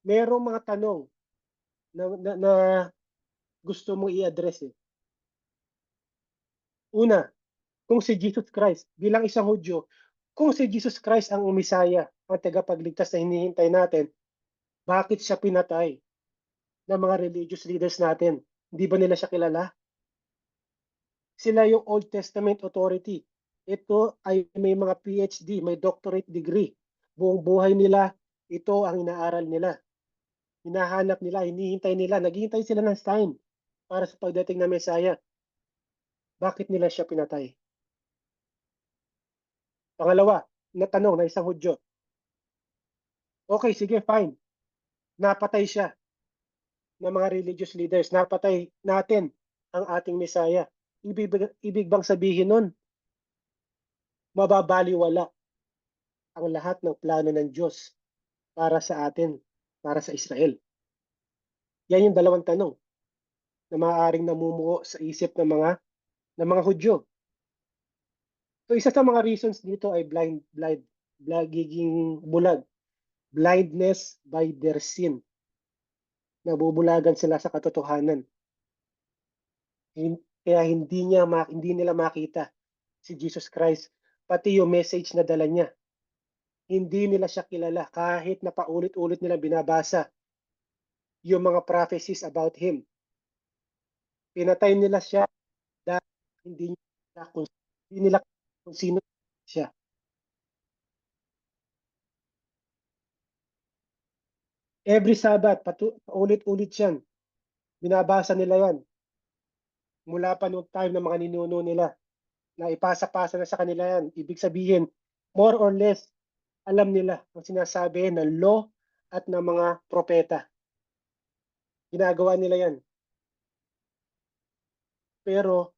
A: merong mga tanong na gusto mong i-address. Una, kung si Jesus Christ, bilang isang Hudyo, kung si Jesus Christ ang Umisaya, ang tagapagligtas na hinihintay natin, bakit siya pinatay ng mga religious leaders natin? Hindi ba nila siya kilala? Sila yung Old Testament authority. Ito ay may mga PhD, may doctorate degree. Buong buhay nila, ito ang inaaral nila. Hinahanap nila, hinihintay nila, naghihintay sila ng sign para sa pagdating ng Messiah. Bakit nila siya pinatay? Pangalawa, na tanong na isang Hudyo. Okay, sige, fine. Napatay siya ng mga religious leaders. Napatay natin ang ating Messiah. Ibig bang sabihin nun, mababaliwala ang lahat ng plano ng Diyos para sa atin, para sa Israel? Yan yung dalawang tanong na maaaring namumuo sa isip ng mga Hudyo. So isa sa mga reasons dito ay giging bulag. Blindness by their sin. Nabubulagan sila sa katotohanan. Kaya hindi nila makita si Jesus Christ, pati yung message na dala niya. Hindi nila siya kilala kahit na paulit-ulit nila binabasa yung mga prophecies about Him. Pinatay nila siya dahil hindi niya Hindi nila kung sino siya. Every Sabbath, paulit-ulit yan. Binabasa nila yan. Mula pa noong time ng mga ninuno nila na ipasa-pasa na sa kanila yan. Ibig sabihin, more or less, alam nila ang sinasabi ng law at ng mga propeta. Ginagawa nila yan. Pero,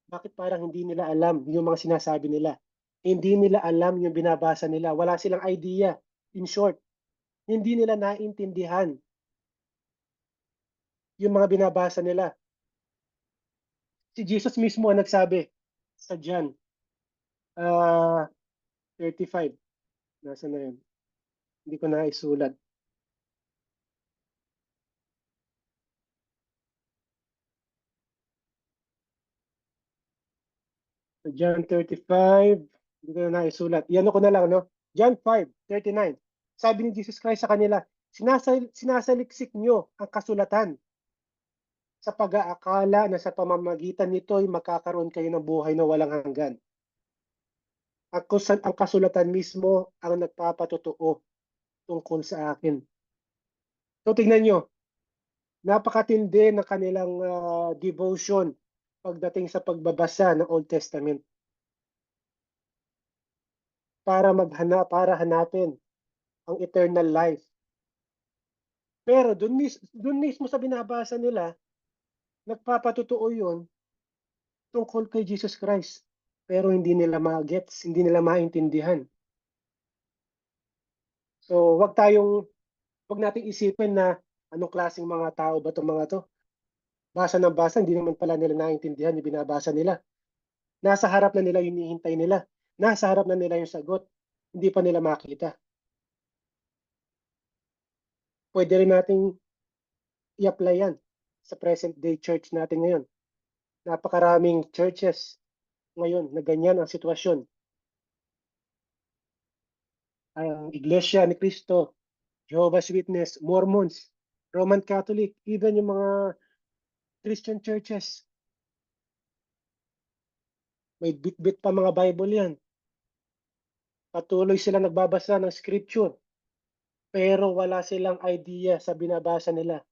A: bakit parang hindi nila alam yung mga sinasabi nila? Hindi nila alam yung binabasa nila. Wala silang idea. In short, hindi nila naintindihan yung mga binabasa nila. Si Jesus mismo ang nagsabi sa John 35. Nasa na yun? Hindi ko na isulat. Sa John 35, hindi ko na naisulat. Yan ko na lang, no? John 5:39. Sabi ni Jesus Christ sa kanila, sinasaliksik nyo ang kasulatan sa pag-aakala na sa pamamagitan nito ay magkakaroon kayo ng buhay na walang hanggan. Ang kasulatan mismo ang nagpapatotoo tungkol sa akin. So tingnan nyo, napakatindi ng kanilang devotion pagdating sa pagbabasa ng Old Testament para hanapin ang eternal life. Pero dun mismo sa binabasa nila, nagpapatotoo yun tungkol kay Jesus Christ. Pero hindi nila ma-gets, hindi nila maintindihan. So, wag nating isipin na anong klaseng mga tao ba itong mga to. Basa ng basa, hindi naman pala nila naintindihan yung binabasa nila. Nasa harap na nila yung hinihintay nila. Nasa harap na nila yung sagot. Hindi pa nila makita. Pwede rin nating i-apply yan sa present day church natin ngayon. Napakaraming churches ngayon na ganyan ang sitwasyon. Ang Iglesia ni Cristo, Jehovah's Witness, Mormons, Roman Catholic, even yung mga Christian churches. May bit-bit pa mga Bible yan. Patuloy sila nagbabasa ng scripture. Pero wala silang idea sa binabasa nila.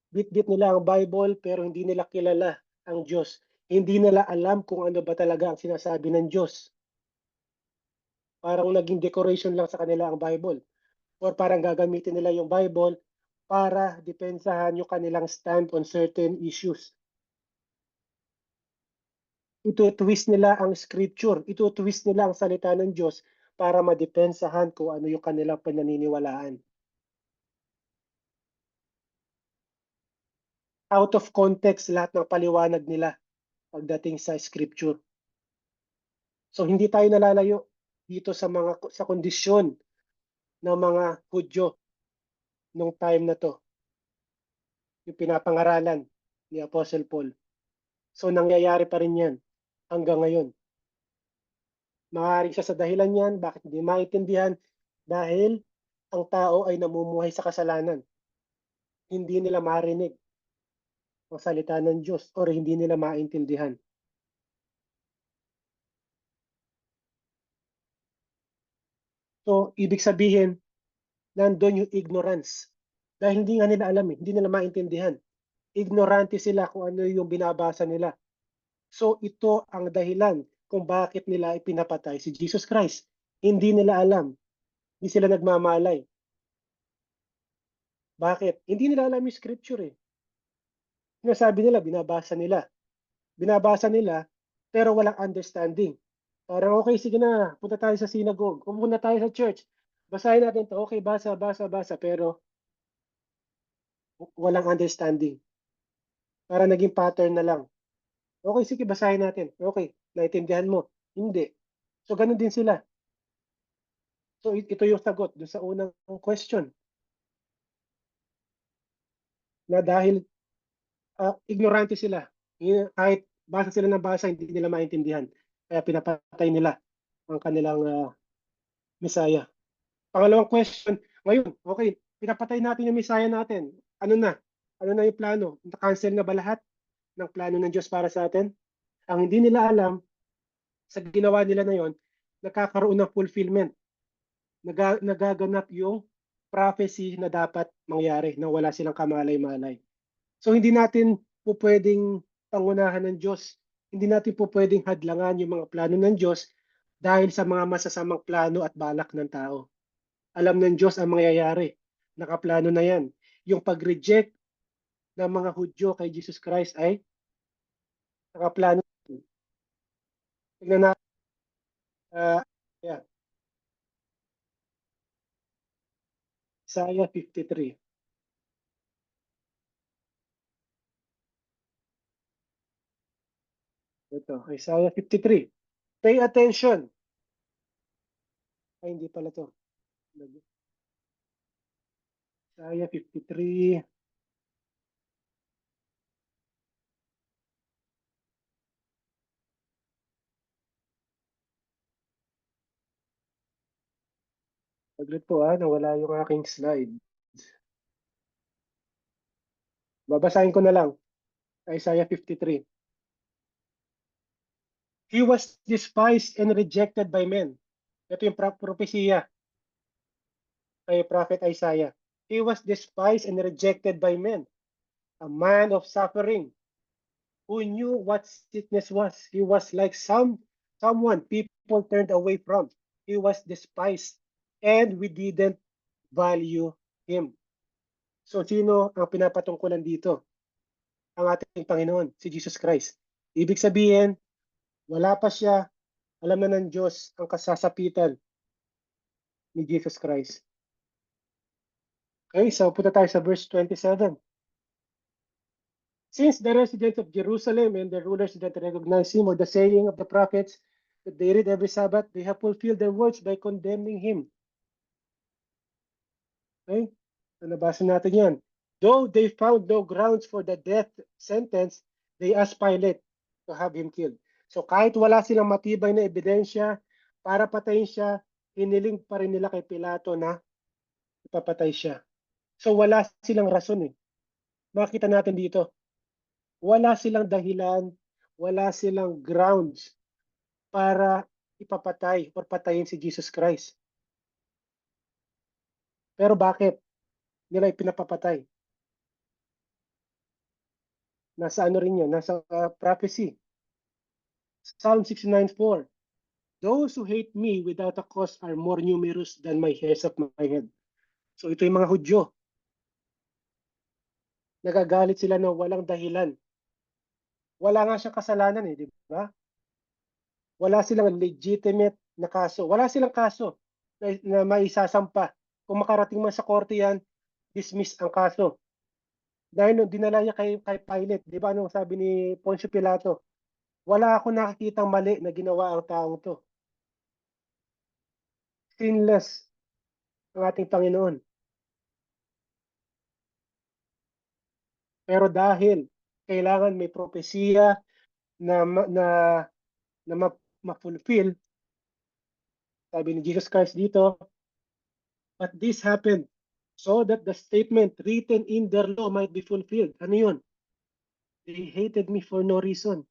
A: Bit-bit nila ang Bible pero hindi nila kilala ang Diyos. Hindi nila alam kung ano ba talaga ang sinasabi ng Diyos. Parang naging decoration lang sa kanila ang Bible. Or parang gagamitin nila yung Bible para depensahan yung kanilang stand on certain issues. Ito-twist nila ang scripture, ito-twist nila ang salita ng Diyos para madepensahan kung ano yung kanilang pananiniwalaan. Out of context lahat ng paliwanag nila pagdating sa scripture. So hindi tayo nalalayo dito sa kondisyon ng mga Hudyo nung time na to, yung pinapangaralan ni Apostle Paul. So nangyayari pa rin yan hanggang ngayon. Maaaring siya sa dahilan yan, bakit hindi maintindihan? Dahil ang tao ay namumuhay sa kasalanan. Hindi nila marinig ang salita ng Diyos or hindi nila maintindihan. So, ibig sabihin, nandun yung ignorance. Dahil hindi nga nila alam hindi nila maintindihan. Ignorante sila kung ano yung binabasa nila. So, ito ang dahilan kung bakit nila ipinapatay si Jesus Christ. Hindi nila alam. Hindi sila nagmamalay. Bakit? Hindi nila alam yung scripture eh. Sinasabi nila, binabasa nila. Binabasa nila, pero walang understanding. Parang okay, sige na, punta tayo sa synagogue, pumunta tayo sa church. Basahin natin to. Okay, basa, basa, basa, pero walang understanding. Para naging pattern na lang. Okay, sige, basahin natin. Okay, naintindihan mo. Hindi. So, ganun din sila. So, ito yung sagot doon sa unang question. Na dahil ignorante sila. Kahit basa sila ng basa, hindi nila maintindihan. Kaya pinapatay nila ang kanilang Messiah. Pangalawang question, ngayon, okay, pinapatay natin yung Messiah natin. Ano na? Ano na yung plano? Na-cancel na ba lahat ng plano ng Diyos para sa atin? Ang hindi nila alam, sa ginawa nila na yon, nagkakaroon ng fulfillment. Nagaganap yung prophecy na dapat mangyari na wala silang kamalay-malay. So hindi natin po pwedeng pangunahan ng Diyos. Hindi natin po pwedeng hadlangan yung mga plano ng Diyos dahil sa mga masasamang plano at balak ng tao. Alam ng Diyos ang mangyayari. Nakaplano na yan. Yung pag-reject ng mga Hudyo kay Jesus Christ ay nakaplano. Tignan natin. Yeah, Isaiah 53. Ito, Isaiah 53. Pay attention. Ay, hindi pala to. Isaiah 53. Saglit po nawala yung aking slide. Babasahin ko na lang. Isaiah 53. He was despised and rejected by men. Ito yung propesya kay Prophet Isaiah. He was despised and rejected by men, a man of suffering, who knew what sickness was. He was like someone people turned away from. He was despised, and we didn't value him. So sino ang pinapatungkulan dito? Ang ating Panginoon, si Jesus Christ. Ibig sabihin, wala pa siya, alam na ng Diyos ang kasasapitan ni Jesus Christ. Okay, so punta tayo sa verse 27. Since the residents of Jerusalem and the rulers did not recognize him or the saying of the prophets that they read every Sabbath, they have fulfilled their words by condemning him. Okay? So nabasa natin yan. Though they found no grounds for the death sentence, they asked Pilate to have him killed. So kahit wala silang matibay na ebidensya para patayin siya, hiniling pa rin nila kay Pilato na ipapatay siya. So wala silang rason eh. Makita natin dito. Wala silang dahilan, wala silang grounds para ipapatay or patayin si Jesus Christ. Pero bakit nila ipinapapatay? Nasa ano rin yan, nasa prophecy. Psalm 69:4. Those who hate me without a cause are more numerous than my hairs of my head. So ito yung mga Hudyo. Nagagalit sila na walang dahilan. Wala nga siyang kasalanan di ba? Wala silang legitimate na kaso. Wala silang kaso na maisasampa. Kung makarating man sa korte yan, dismiss ang kaso. Dahil nung dinala niya kay Pilate, di ba anong sabi ni Poncio Pilato? Wala ako nakikitang mali na ginawa ang taong to. Sinless ang ating Panginoon. Pero dahil kailangan may propesiya na na ma-fulfill, sabi ni Jesus Christ dito, but this happened so that the statement written in their law might be fulfilled. Ano yun? They hated me for no reason.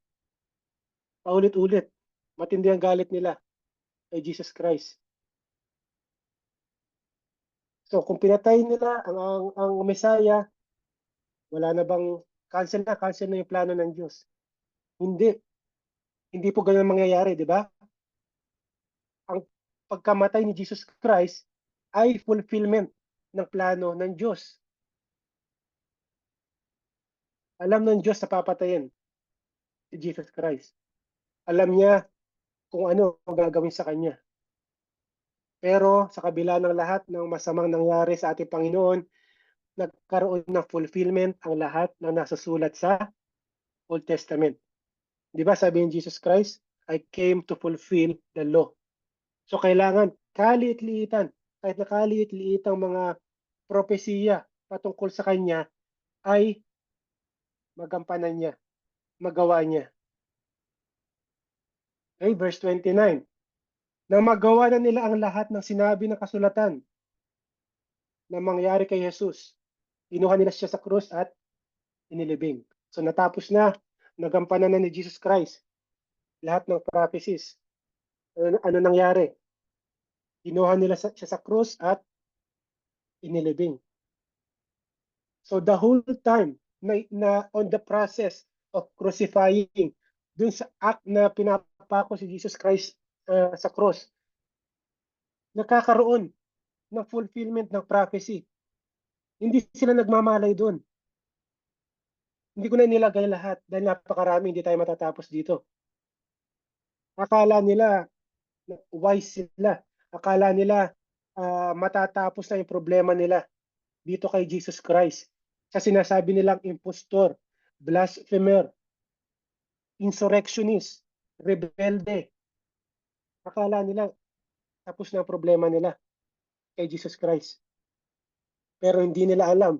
A: Paulit-ulit. Matindi ang galit nila kay Jesus Christ. So kung pinatay nila ang Messiah, wala na bang cancel na yung plano ng Diyos? Hindi. Hindi po ganun mangyayari, di ba? Ang pagkamatay ni Jesus Christ ay fulfillment ng plano ng Diyos. Alam ng Diyos na papatayin si Jesus Christ. Alam niya kung ano ang gagawin sa kanya. Pero sa kabila ng lahat ng masamang nangyari sa ating Panginoon, nagkaroon ng fulfillment ang lahat na nasusulat sa Old Testament. Di ba sabi ni Jesus Christ, I came to fulfill the law. So kailangan kaliit-liitan, kahit na kaliit-liitang mga propesiya patungkol sa kanya ay magampanan niya, magawa niya. Okay, verse 29. Nang magawa na nila ang lahat ng sinabi ng kasulatan na mangyari kay Jesus, kinuha nila siya sa krus at inilibing. So natapos na, nagampanan na ni Jesus Christ lahat ng prophecies. Ano nangyari? Kinuha nila siya sa krus at inilibing. So the whole time na on the process of crucifying, dun sa act na pinapako si Jesus Christ sa cross, nakakaroon ng fulfillment ng prophecy. Hindi sila nagmamalay doon. Hindi ko na nilagay lahat dahil napakarami, hindi tayo matatapos dito. Akala nila wise sila. Akala nila matatapos na yung problema nila dito kay Jesus Christ. Sa sinasabi nilang impostor, blasphemer, insurrectionist, rebelde. Akala nila tapos na ang problema nila kay Jesus Christ. Pero hindi nila alam,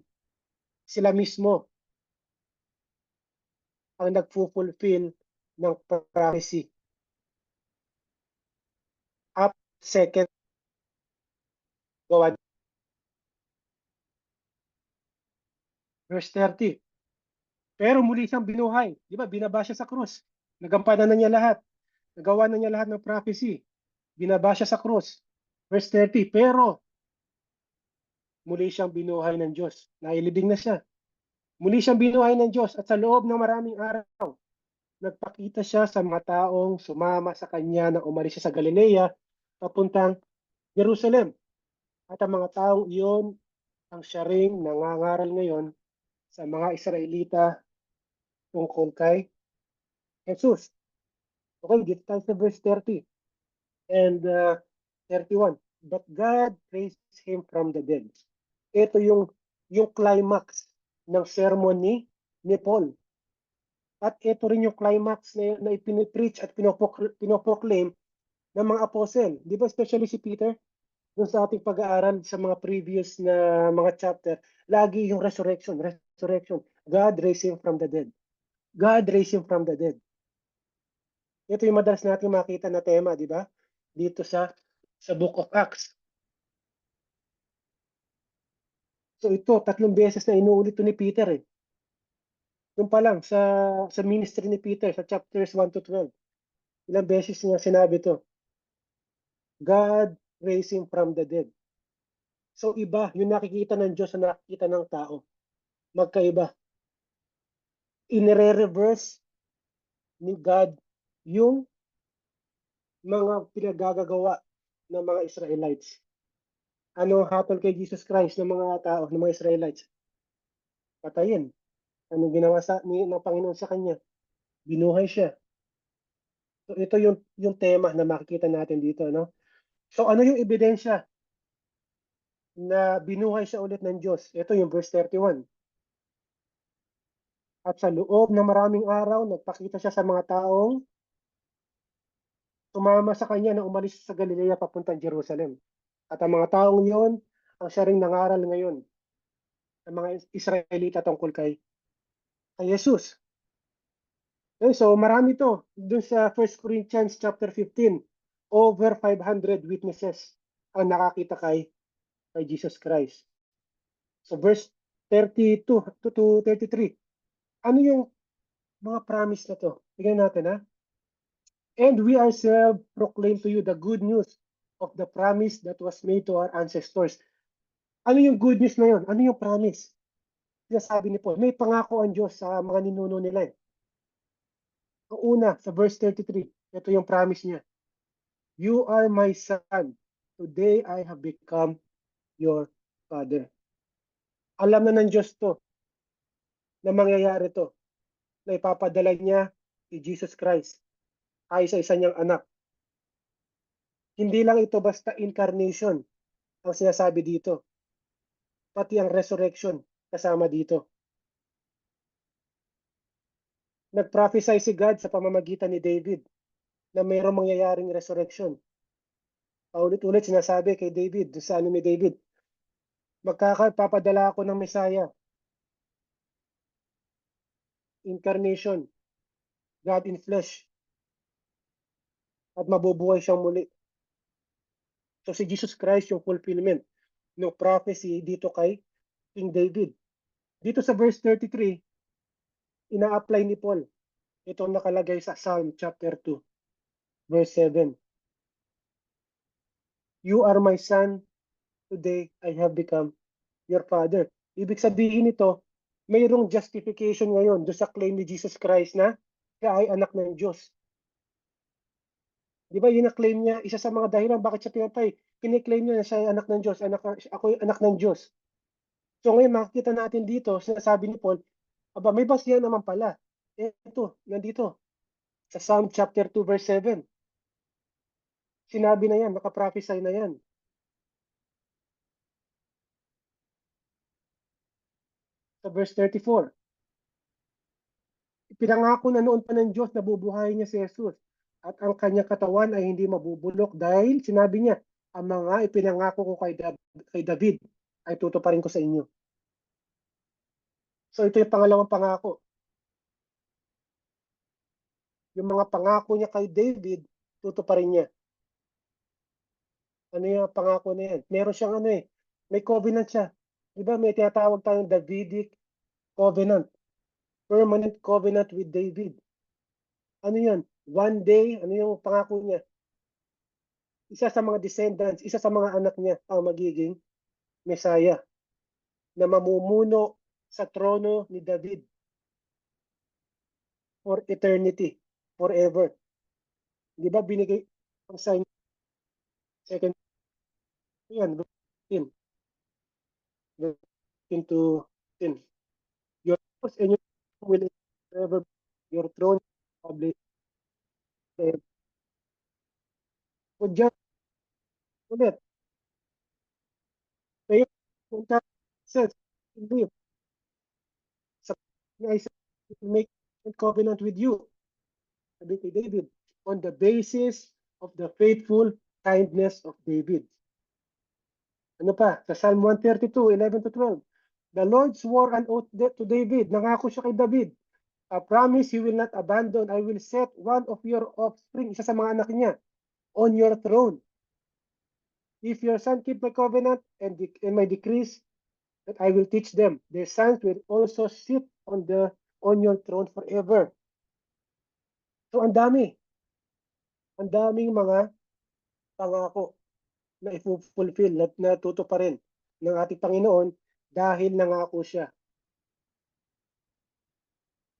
A: sila mismo ang nagfulfill ng prophecy. Up second gawa. Verse 30. Pero muli siyang binuhay. Di ba? Binaba siya sa krus. Nagampanan na niya lahat. Nagawa na niya lahat ng prophecy. Binaba siya sa krus. Verse 30. Pero muli siyang binuhay ng Diyos. Nailibing na siya. Muli siyang binuhay ng Diyos at sa loob ng maraming araw, nagpakita siya sa mga taong sumama sa kanya na umalis siya sa Galilea papuntang Jerusalem. At ang mga taong iyon ang siya ring nangangaral ngayon sa mga Israelita tungkol kay Jesus. Okay, dito tayo sa verse 30 and 31. But God raised him from the dead. Ito yung climax ng sermon ni Paul. At ito rin yung climax na ipinipreach at pinoproclaim ng mga apostle. Di ba especially si Peter? Doon sa ating pag-aaral sa mga previous na mga chapter, lagi yung resurrection. God raised him from the dead. God raised him from the dead. Ito yung madalas natin makita na tema, di ba? Dito sa Book of Acts. So ito, 3 beses na inuulit to ni Peter eh. Doon pa lang sa ministry ni Peter sa chapters 1 to 12. Ilang beses niya sinabi to. God raised him from the dead. So iba, yung nakikita ng Diyos sa nakikita ng tao. Magkaiba. Inire-reverse ni God yung mga pinagagagawa ng mga Israelites. Ano hatol kay Jesus Christ ng mga tao, ng mga Israelites? Patayin. Ano ginawa ng Panginoon sa kanya? Binuhay siya. So ito yung tema na makikita natin dito, no? So ano yung ebidensya na binuhay siya ulit ng Diyos? Ito yung verse 31. At sa loob ng maraming araw, nagpakita siya sa mga taong sumama sa kanya na umalis sa Galilea papuntang Jerusalem. At ang mga taong yon ang siya ring nangaral ngayon ng mga Israelita tungkol kay Jesus. Okay, so marami to. Doon sa 1 Corinthians chapter 15, over 500 witnesses ang nakakita kay Jesus Christ. So verse 32 to 33. Ano yung mga promise na to? Tingnan natin ha. And we ourselves proclaim to you the good news of the promise that was made to our ancestors. Ano yung good news na yun? Ano yung promise? Sinasabi ni Paul, may pangako ang Diyos sa mga ninuno nila. Ang una, sa verse 33, ito yung promise niya. You are my son. Today I have become your father. Alam na ng Diyos to na mangyayari to. Na ipapadala niya si Jesus Christ ay sa isa niyang anak. Hindi lang ito basta incarnation ang sinasabi dito. Pati ang resurrection kasama dito. Nag-prophesy si God sa pamamagitan ni David na mayroong mangyayaring resurrection. Paulit-ulit sinasabi kay David, sa ano ni David, magpapadala ako ng Messiah. Incarnation, God in flesh. At mabubuhay siyang muli. So si Jesus Christ yung fulfillment ng prophecy dito kay King David. Dito sa verse 33, ina-apply ni Paul. Ito nakalagay sa Psalm chapter 2. verse 7. You are my son, today I have become your father. Ibig sabihin nito, mayroong justification ngayon do sa claim ni Jesus Christ na siya ay anak ng Diyos. Di ba yun ang claim niya, isa sa mga dahilan bakit siya pinatay. Kiniklaim niya na siya ay anak ng Diyos, ako ay anak ng Diyos. So ngayon makikita natin dito, sinasabi ni Paul, aba may basihan naman pala. Ito, nandito, sa Psalm chapter 2 verse 7. Sinabi na yan, nakaprophesy na yan. Sa verse 34, pinangako na noon pa ng Diyos na bubuhayin niya si Jesus at ang kanyang katawan ay hindi mabubulok dahil sinabi niya, ang mga ipinangako ko kay David ay tutuparin ko sa inyo. So ito yung pangalawang pangako. Yung mga pangako niya kay David, tutuparin niya. Ano yung pangako na yan? Meron siyang may covenant siya. Di ba may tinatawag tayong Davidic covenant. Permanent covenant with David. Ano yan? One day, ano yung pangako niya? Isa sa mga descendants, isa sa mga anak niya ang magiging Messiah na mamumuno sa trono ni David for eternity, forever. Di ba binigay ang sign second yan, 10 to 10. Your house and your will forever, your throne published. So just ulit, kaya kung says, live sa I make a covenant with you, sabi kay David, on the basis of the faithful kindness of David. Ano pa? Sa Psalm 132, 11 to 12. The Lord swore an oath to David. Nangako siya kay David. A promise he will not abandon. I will set one of your offspring, isa sa mga anak niya, on your throne. If your son keep my covenant and my decrees that I will teach them, their sons will also sit on your throne forever. So ang daming mga pangako na i-fulfill, na natutuparin ng ating Panginoon dahil nangako siya.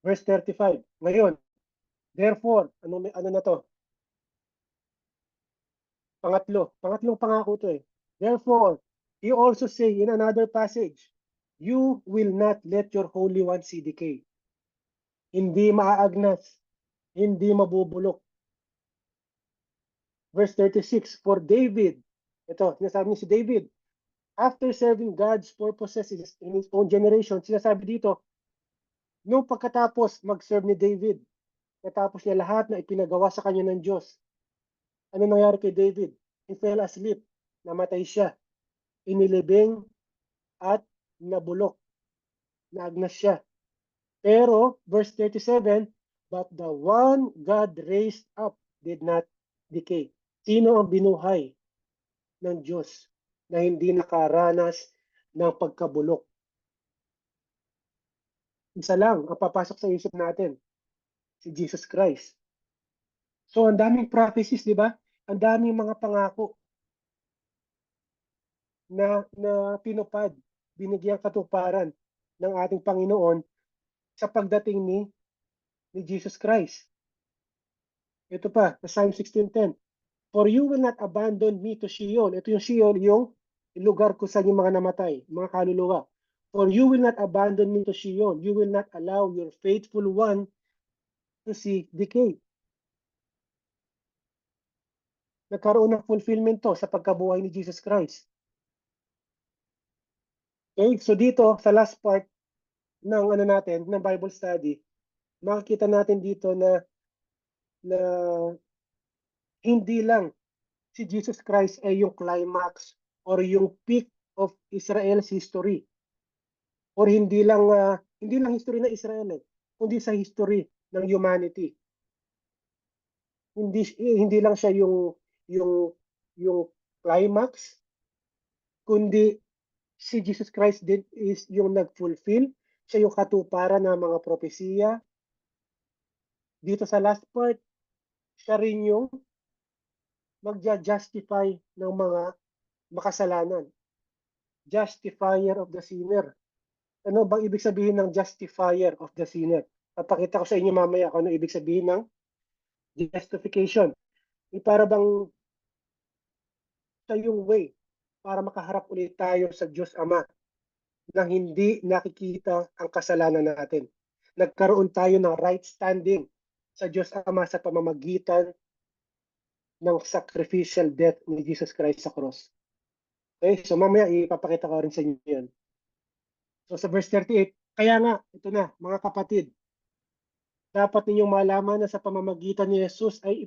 A: Verse 35. Ngayon, therefore, ano na to? Pangatlong pangako to eh. Therefore, he also say in another passage, you will not let your Holy One see decay. Hindi maaagnas, hindi mabubulok. Verse 36, for David, ito, sinasabi niya si David, after serving God's purposes in his own generation, sinasabi dito, nung pagkatapos mag-serve ni David, natapos niya lahat na ipinagawa sa kanya ng Diyos. Ano nangyari kay David? He fell asleep, namatay siya, inilibing at nabulok, naagnas siya. Pero, verse 37, but the one God raised up did not decay. Sino ang binuhay ng Diyos na hindi nakaranas ng pagkabulok? Isa lang ang papasok sa isip natin, si Jesus Christ. So, ang daming prophecies, di ba? Ang daming mga pangako na tinupad, binigyang katuparan ng ating Panginoon sa pagdating ni Jesus Christ. Ito pa, sa Psalm 16:10. For you will not abandon me to Sheol. Ito yung Sheol, yung lugar kung saan yung mga namatay, mga kaluluwa. For you will not abandon me to Sheol. You will not allow your faithful one to see decay. Nagkaroon ng fulfillment to sa pagkabuhay ni Jesus Christ. Okay, so dito sa last part ng ng Bible study, makikita natin dito na hindi lang si Jesus Christ ay yung climax or yung peak of Israel's history. Or hindi lang history ng Israel kundi sa history ng humanity. Hindi lang siya yung climax, kundi si Jesus Christ din is yung nag-fulfill, siya yung katuparan ng mga propesiya. Dito sa last part, siya rin yung magja-justify ng mga makasalanan. Justifier of the sinner. Ano bang ibig sabihin ng justifier of the sinner? Papakita ko sa inyo mamaya kung ano ibig sabihin ng justification. Para bang ito yung way para makaharap ulit tayo sa Diyos Ama nang hindi nakikita ang kasalanan natin. Nagkaroon tayo ng right standing sa Diyos Ama sa pamamagitan ng sacrificial death ni Jesus Christ sa cross. Okay, so mamaya ipapakita ko rin sa inyo yan. So sa verse 38, kaya nga, ito na, mga kapatid, dapat ninyong malaman na sa pamamagitan ni Jesus ay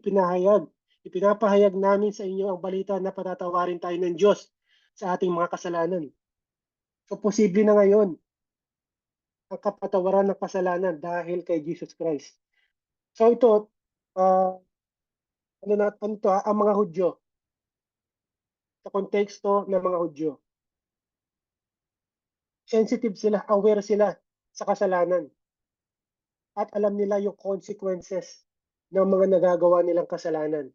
A: ipinapahayag namin sa inyo ang balita na patatawarin tayo ng Diyos sa ating mga kasalanan. So posible na ngayon ang kapatawaran ng kasalanan dahil kay Jesus Christ. So ito, ang mga Hudyo, sa konteksto ng mga Hudyo, sensitive sila, aware sila sa kasalanan at alam nila yung consequences ng mga nagagawa nilang kasalanan.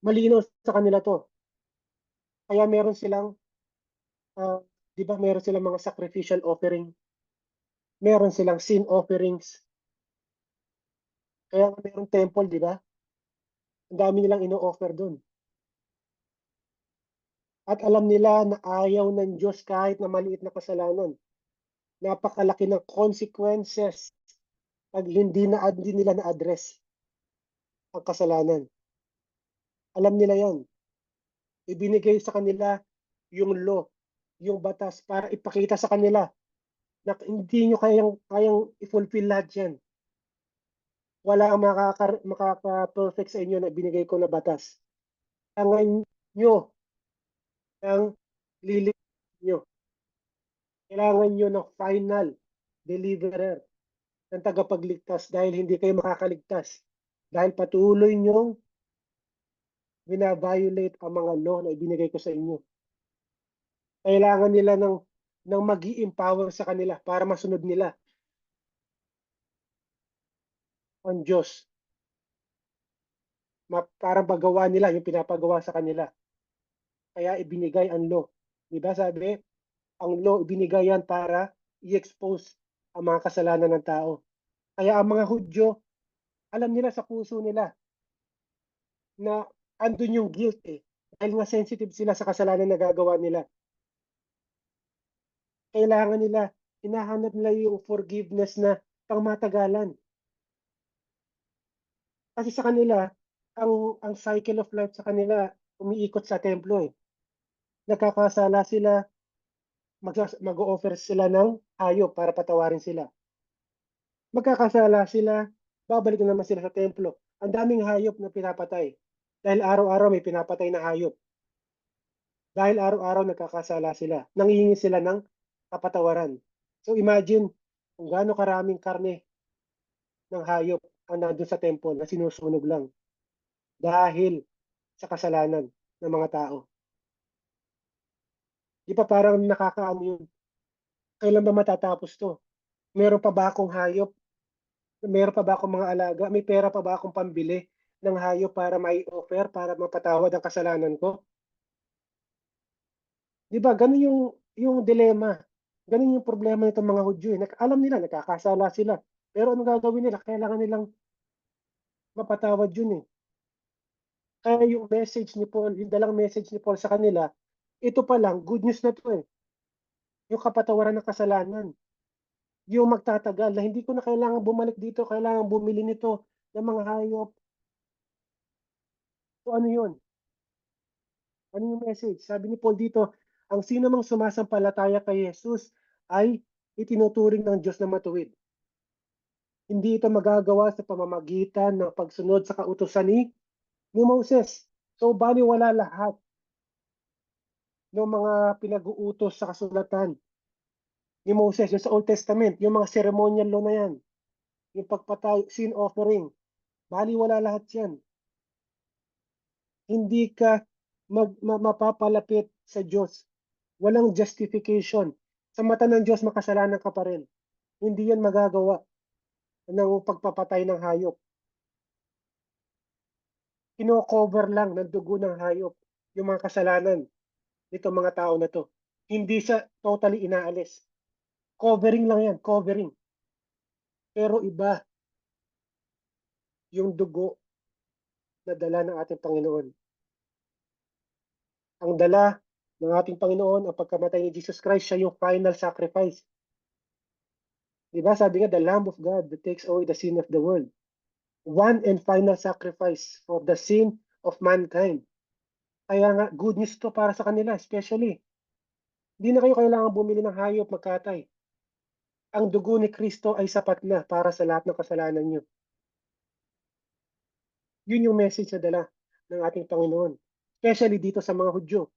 A: Malinaw sa kanila to. Kaya meron silang, di ba, meron silang mga sacrificial offering, meron silang sin offerings, kaya merong temple, di ba? Ang dami nilang ino-offer doon. At alam nila na ayaw ng Diyos kahit na maliit na kasalanan. Napakalaki ng consequences pag hindi nila na-address ang kasalanan. Alam nila yan. Ibinigay sa kanila yung law, yung batas para ipakita sa kanila na hindi nyo kayang i-fulfill lahat yan. Wala ang makaka-perfect sa inyo na binigay ko na batas. Kailangan nyo ng lilipin nyo. Kailangan nyo ng final deliverer ng tagapagligtas dahil hindi kayo makakaligtas. Dahil patuloy nyong binabiolate ang mga law na ibinigay ko sa inyo. Kailangan nila ng mag-i-empower sa kanila para masunod nila ang Diyos. Para magawa nila yung pinapagawa sa kanila. Kaya ibinigay ang law. Diba sabi, ang law ibinigay yan para i-expose ang mga kasalanan ng tao. Kaya ang mga Hudyo, alam nila sa puso nila na andun yung guilt eh. Dahil nga sensitive sila sa kasalanan na gagawa nila. Kailangan nila, hinahanap nila yung forgiveness na pangmatagalan. Kasi sa kanila, ang cycle of life sa kanila, umiikot sa templo eh. Nagkakasala sila, mag-o-offer sila ng hayop para patawarin sila. Magkakasala sila, babalik na naman sila sa templo. Ang daming hayop na pinapatay. Dahil araw-araw may pinapatay na hayop. Dahil araw-araw nagkakasala sila. Nanghihingi sila ng kapatawaran. So imagine kung gaano karaming karne ng hayop ang nandun sa temple na sinusunog lang dahil sa kasalanan ng mga tao. Di ba parang nakakaano yun? Kailan ba matatapos to? Meron pa ba akong hayop? Meron pa ba akong mga alaga? May pera pa ba akong pambili ng hayop para mai-offer, para mapatawad ang kasalanan ko? Di ba? Ganun yung dilema. Ganun yung problema nitong mga Hudyo. Alam nila, nakakasala sila. Pero ano gagawin nila? Kailangan nilang mapatawad yun eh. Kaya yung message ni Paul, yung dalang message ni Paul sa kanila, ito pa lang, good news na to eh. Yung kapatawaran ng kasalanan. Yung magtatagal na hindi ko na kailangan bumalik dito, kailangan bumili nito ng mga hayop. So ano yun? Ano yung message? Sabi ni Paul dito, ang sino mang sumasampalataya kay Jesus ay itinuturing ng Diyos na matuwid. Hindi ito magagawa sa pamamagitan ng pagsunod sa kautusan ni Moses. So baliwala lahat ng mga pinag-uutos sa kasulatan ni Moses, yung sa Old Testament, yung mga ceremonial law na yan, yung pagpatay, sin offering, baliwala lahat yan. Hindi ka mapapalapit sa Diyos. Walang justification. Sa mata ng Diyos, makasalanan ka pa rin. Hindi yan magagawa ng pagpapatay ng hayop. kino-cover lang ng dugo ng hayop yung mga kasalanan nitong mga tao na 'to. Hindi siya totally inaalis. Covering lang yan, covering. Pero iba yung dugo na dala ng ating Panginoon. Ang dala ng ating Panginoon, ang pagkamatay ni Jesus Christ, siya yung final sacrifice. Di ba? Sabi nga, the Lamb of God that takes away the sin of the world. One and final sacrifice for the sin of mankind. Kaya nga, good news to para sa kanila, especially. Hindi na kayo kailangan bumili ng hayop magkatay. Ang dugo ni Kristo ay sapat na para sa lahat ng kasalanan nyo. Yun yung message na dala ng ating Panginoon. Especially dito sa mga Hudyo,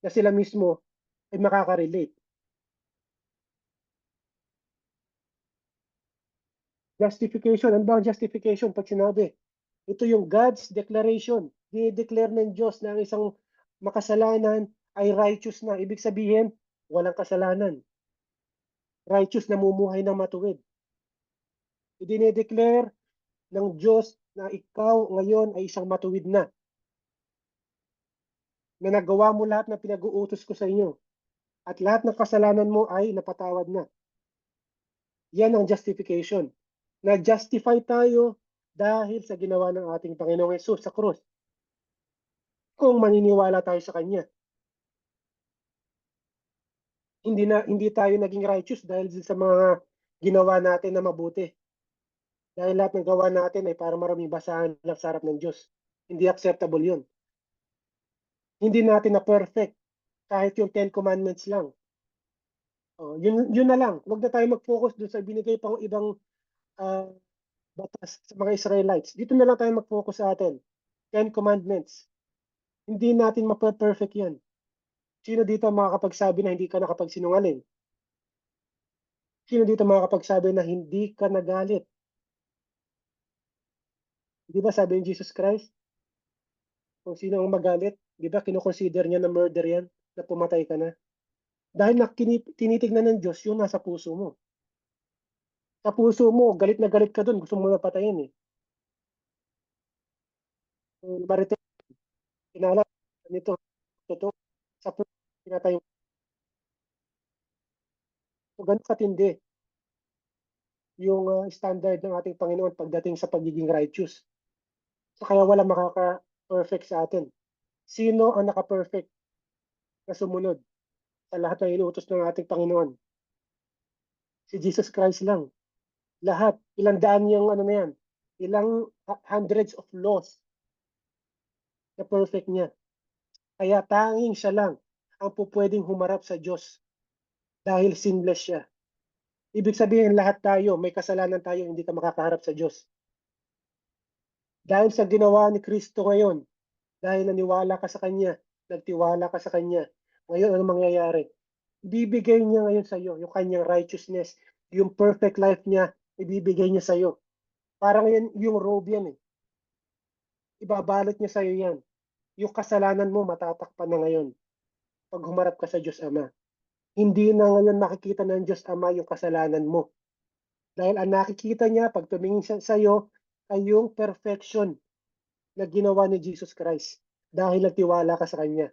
A: na sila mismo ay makaka-relate. Justification. Ano ba ang justification? Pag sinabi, ito yung God's declaration. Di-declare ng Diyos na ang isang makasalanan ay righteous na. Ibig sabihin, walang kasalanan. Righteous na mumuhay ng matuwid. Idine-declare ng Diyos na ikaw ngayon ay isang matuwid na nagawa mo lahat ng pinag-uutos ko sa inyo. At lahat ng kasalanan mo ay napatawad na. Yan ang justification. Na-justify tayo dahil sa ginawa ng ating Panginoong Yesus sa krus. Kung maniniwala tayo sa Kanya. Hindi tayo naging righteous dahil sa mga ginawa natin na mabuti. Dahil lahat ng gawa natin ay para maraming basahan lang sa harap ng Diyos. Hindi acceptable yun. Hindi natin na perfect kahit yung 10 Commandments lang. Yun na lang. Huwag na tayo mag-focus doon sa binigay pang ibang uh, batas sa mga Israelites. Dito na lang tayo mag-focus sa atin. 10 Commandments. Hindi natin ma-perfect yan. Sino dito makakapagsabi na hindi ka nakapagsinungaling? Sino dito makakapagsabi na hindi ka nagalit? Di ba sabi ni Jesus Christ, kung sino ang magalit, di ba kinukonsider niya na murder yan, na pumatay ka na? Dahil tinitignan ng Diyos yung nasa puso mo. Sa puso mo, galit na galit ka dun, gusto mo na patayin eh. Marites, kinala, nito, totoo, sa puso, pinatay mo. So, ganun katindi yung standard ng ating Panginoon pagdating sa pagiging righteous. So, kaya wala makaka-perfect sa atin. Sino ang naka-perfect na sumunod sa lahat ng inuutos ng ating Panginoon? Si Jesus Christ lang. Lahat. Ilang daan yung ano na yan. Ilang hundreds of laws na perfect niya. Kaya tanging siya lang ang pupwedeng humarap sa Diyos dahil sinless siya. Ibig sabihin lahat tayo, may kasalanan tayo, hindi ka makakaharap sa Diyos. Dahil sa ginawa ni Kristo ngayon, dahil naniwala ka sa Kanya, nagtiwala ka sa Kanya, ngayon ano mangyayari? Ibibigay niya ngayon sa iyo yung Kanyang righteousness, yung perfect life niya, ibibigay niya sa iyo. Parang yan, yung robe yan eh. Ibabalot niya sa iyo yan. Yung kasalanan mo matatakpan na ngayon pag humarap ka sa Diyos Ama. Hindi na ngayon makikita ng Diyos Ama yung kasalanan mo. Dahil ang nakikita niya pag tumingin siya sa iyo ay yung perfection na ginawa ni Jesus Christ dahil nagtiwala ka sa Kanya.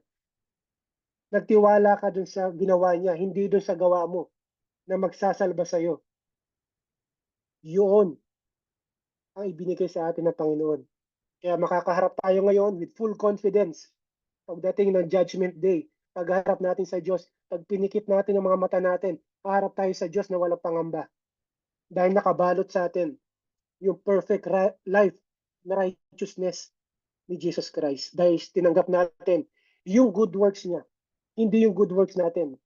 A: Nagtiwala ka dun sa ginawa niya, hindi dun sa gawa mo na magsasalba sa iyo. Yun ang ibinigay sa atin ng Panginoon. Kaya makakaharap tayo ngayon with full confidence pagdating ng Judgment Day. Pagharap natin sa Diyos, pag pinikit natin ang mga mata natin, paharap tayo sa Diyos na walang pangamba. Dahil nakabalot sa atin yung perfect life na righteousness ni Jesus Christ. Dahil tinanggap natin yung good works niya, hindi yung good works natin.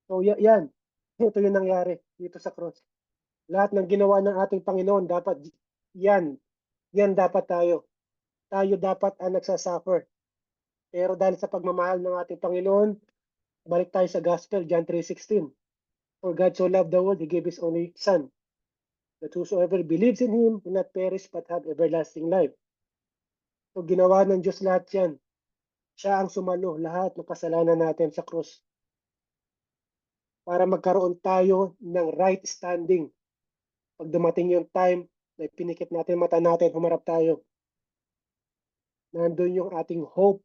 A: So yan, ito yung nangyari dito sa cross. Lahat ng ginawa ng ating Panginoon, dapat yan dapat tayo. Tayo dapat ang nagsasuffer. Pero dahil sa pagmamahal ng ating Panginoon, balik tayo sa Gospel, John 3:16. For God so loved the world, He gave His only Son, that whosoever believes in Him will not perish but have everlasting life. So ginawa ng Diyos lahat yan. Siya ang sumalo lahat ng kasalanan natin sa krus para magkaroon tayo ng right standing pag dumating yung time na pinikit natin mata natin, humarap tayo. Nandun yung ating hope,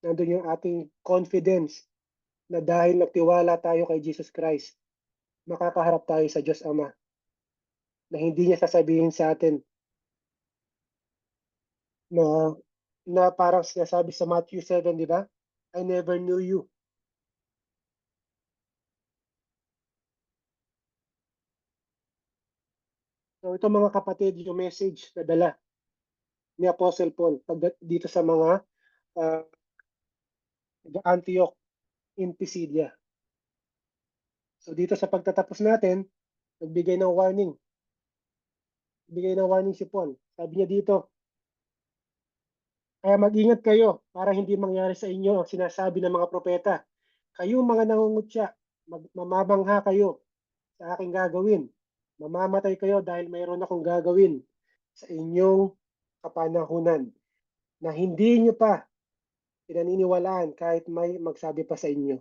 A: nandun yung ating confidence na dahil nagtiwala tayo kay Jesus Christ, makakaharap tayo sa Diyos Ama na hindi niya sasabihin sa atin na parang sinasabi sa Matthew 7, di ba? I never knew you. So ito mga kapatid, yung message na dala ni Apostle Paul dito sa mga uh, Antioch in Pisidia. So dito sa pagtatapos natin, nagbigay ng warning. Nagbigay ng warning si Paul. Sabi niya dito, kaya mag-ingat kayo para hindi mangyari sa inyo ang sinasabi ng mga propeta. Kayong mga nangungutya, mamamangha kayo sa aking gagawin. Mamamatay kayo dahil mayroon akong gagawin sa inyong kapanahunan na hindi nyo pa pinaniniwalaan kahit may magsabi pa sa inyo.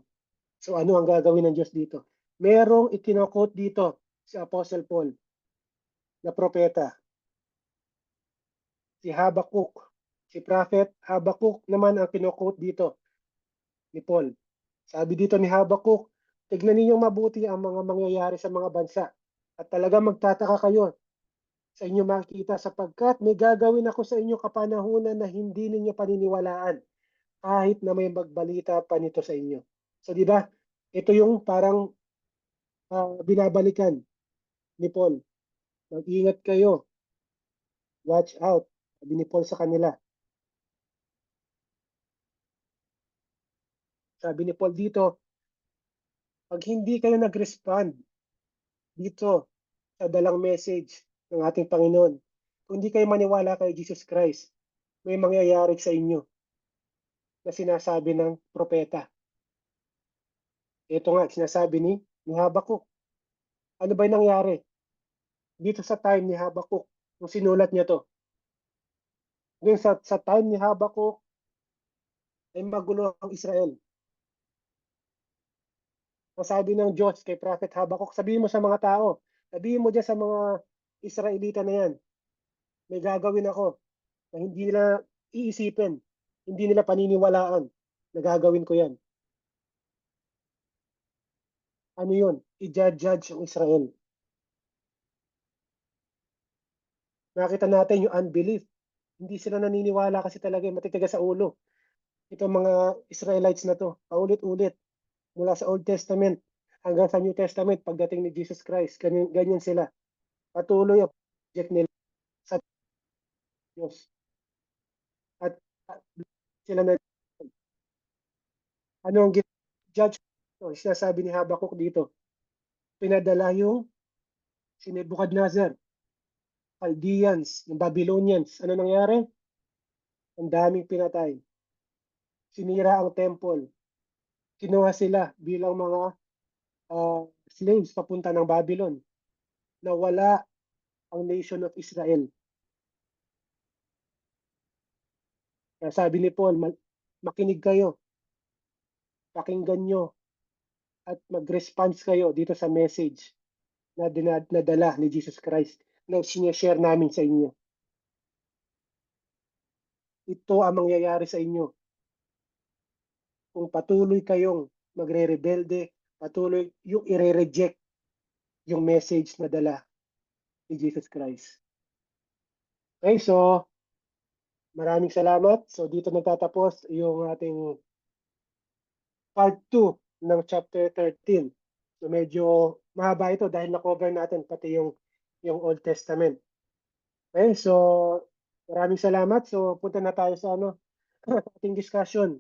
A: So ano ang gagawin ng Diyos dito? Merong ikinokot dito si Apostle Paul na propeta, si Habakkuk. Si Prophet Habakkuk naman ang kinokot dito ni Paul. Sabi dito ni Habakkuk, tignan ninyong mabuti ang mga mangyayari sa mga bansa at talagang magtataka kayo sa inyo makikita sapagkat may gagawin ako sa inyo kapanahunan na hindi ninyo paniniwalaan kahit na may magbalita pa nito sa inyo. So di ba? Ito yung parang binabalikan ni Paul. Mag-ingat kayo. Watch out. Sabi ni Paul sa kanila. Sabi ni Paul dito, pag hindi kayo nag-respond dito sa dalang message ng ating Panginoon, kung hindi kayo maniwala kay Jesus Christ, may mangyayari sa inyo na sinasabi ng propeta. Ito nga, sinasabi ni Habakkuk. Ano ba yung nangyari dito sa time ni Habakkuk nung sinulat niya to? Ngayon sa time ni Habakkuk ay magulo ang Israel. Ang sabi ng Diyos kay Prophet Habakkuk, sabihin mo sa mga tao, sabihin mo dyan sa mga Israelita na yan, may gagawin ako na hindi nila iisipin, hindi nila paniniwalaan na gagawin ko yan. Ano yun? I-judge ang Israel. Nakita natin yung unbelief. Hindi sila naniniwala kasi talaga matitigas sa ulo. Itong mga Israelites na to, paulit-ulit, mula sa Old Testament hanggang sa New Testament, pagdating ni Jesus Christ, ganyan sila. Patuloy ang project nila sa Diyos. At sila na, ano ang judge? So, sinasabi ni Habakkuk dito, pinadala yung si Nebuchadnezzar, Chaldeans, yung Babylonians. Ano nangyari? Ang daming pinatay. Sinira ang temple. Kinuha sila bilang mga slaves papunta ng Babylon. Nawala ang nation of Israel. Kaya sabi ni Paul, makinig kayo, pakinggan nyo, at mag-response kayo dito sa message na nadala ni Jesus Christ na sinishare namin sa inyo. Ito ang mangyayari sa inyo kung patuloy kayong magre-rebelde, patuloy yung ire-reject yung message na dala ni Jesus Christ. Okay, so maraming salamat. So dito nagtatapos yung ating part 2 ng chapter 13. So medyo mahaba ito dahil na-cover natin pati yung Old Testament. Okay, so maraming salamat. So punta na tayo sa ating discussion.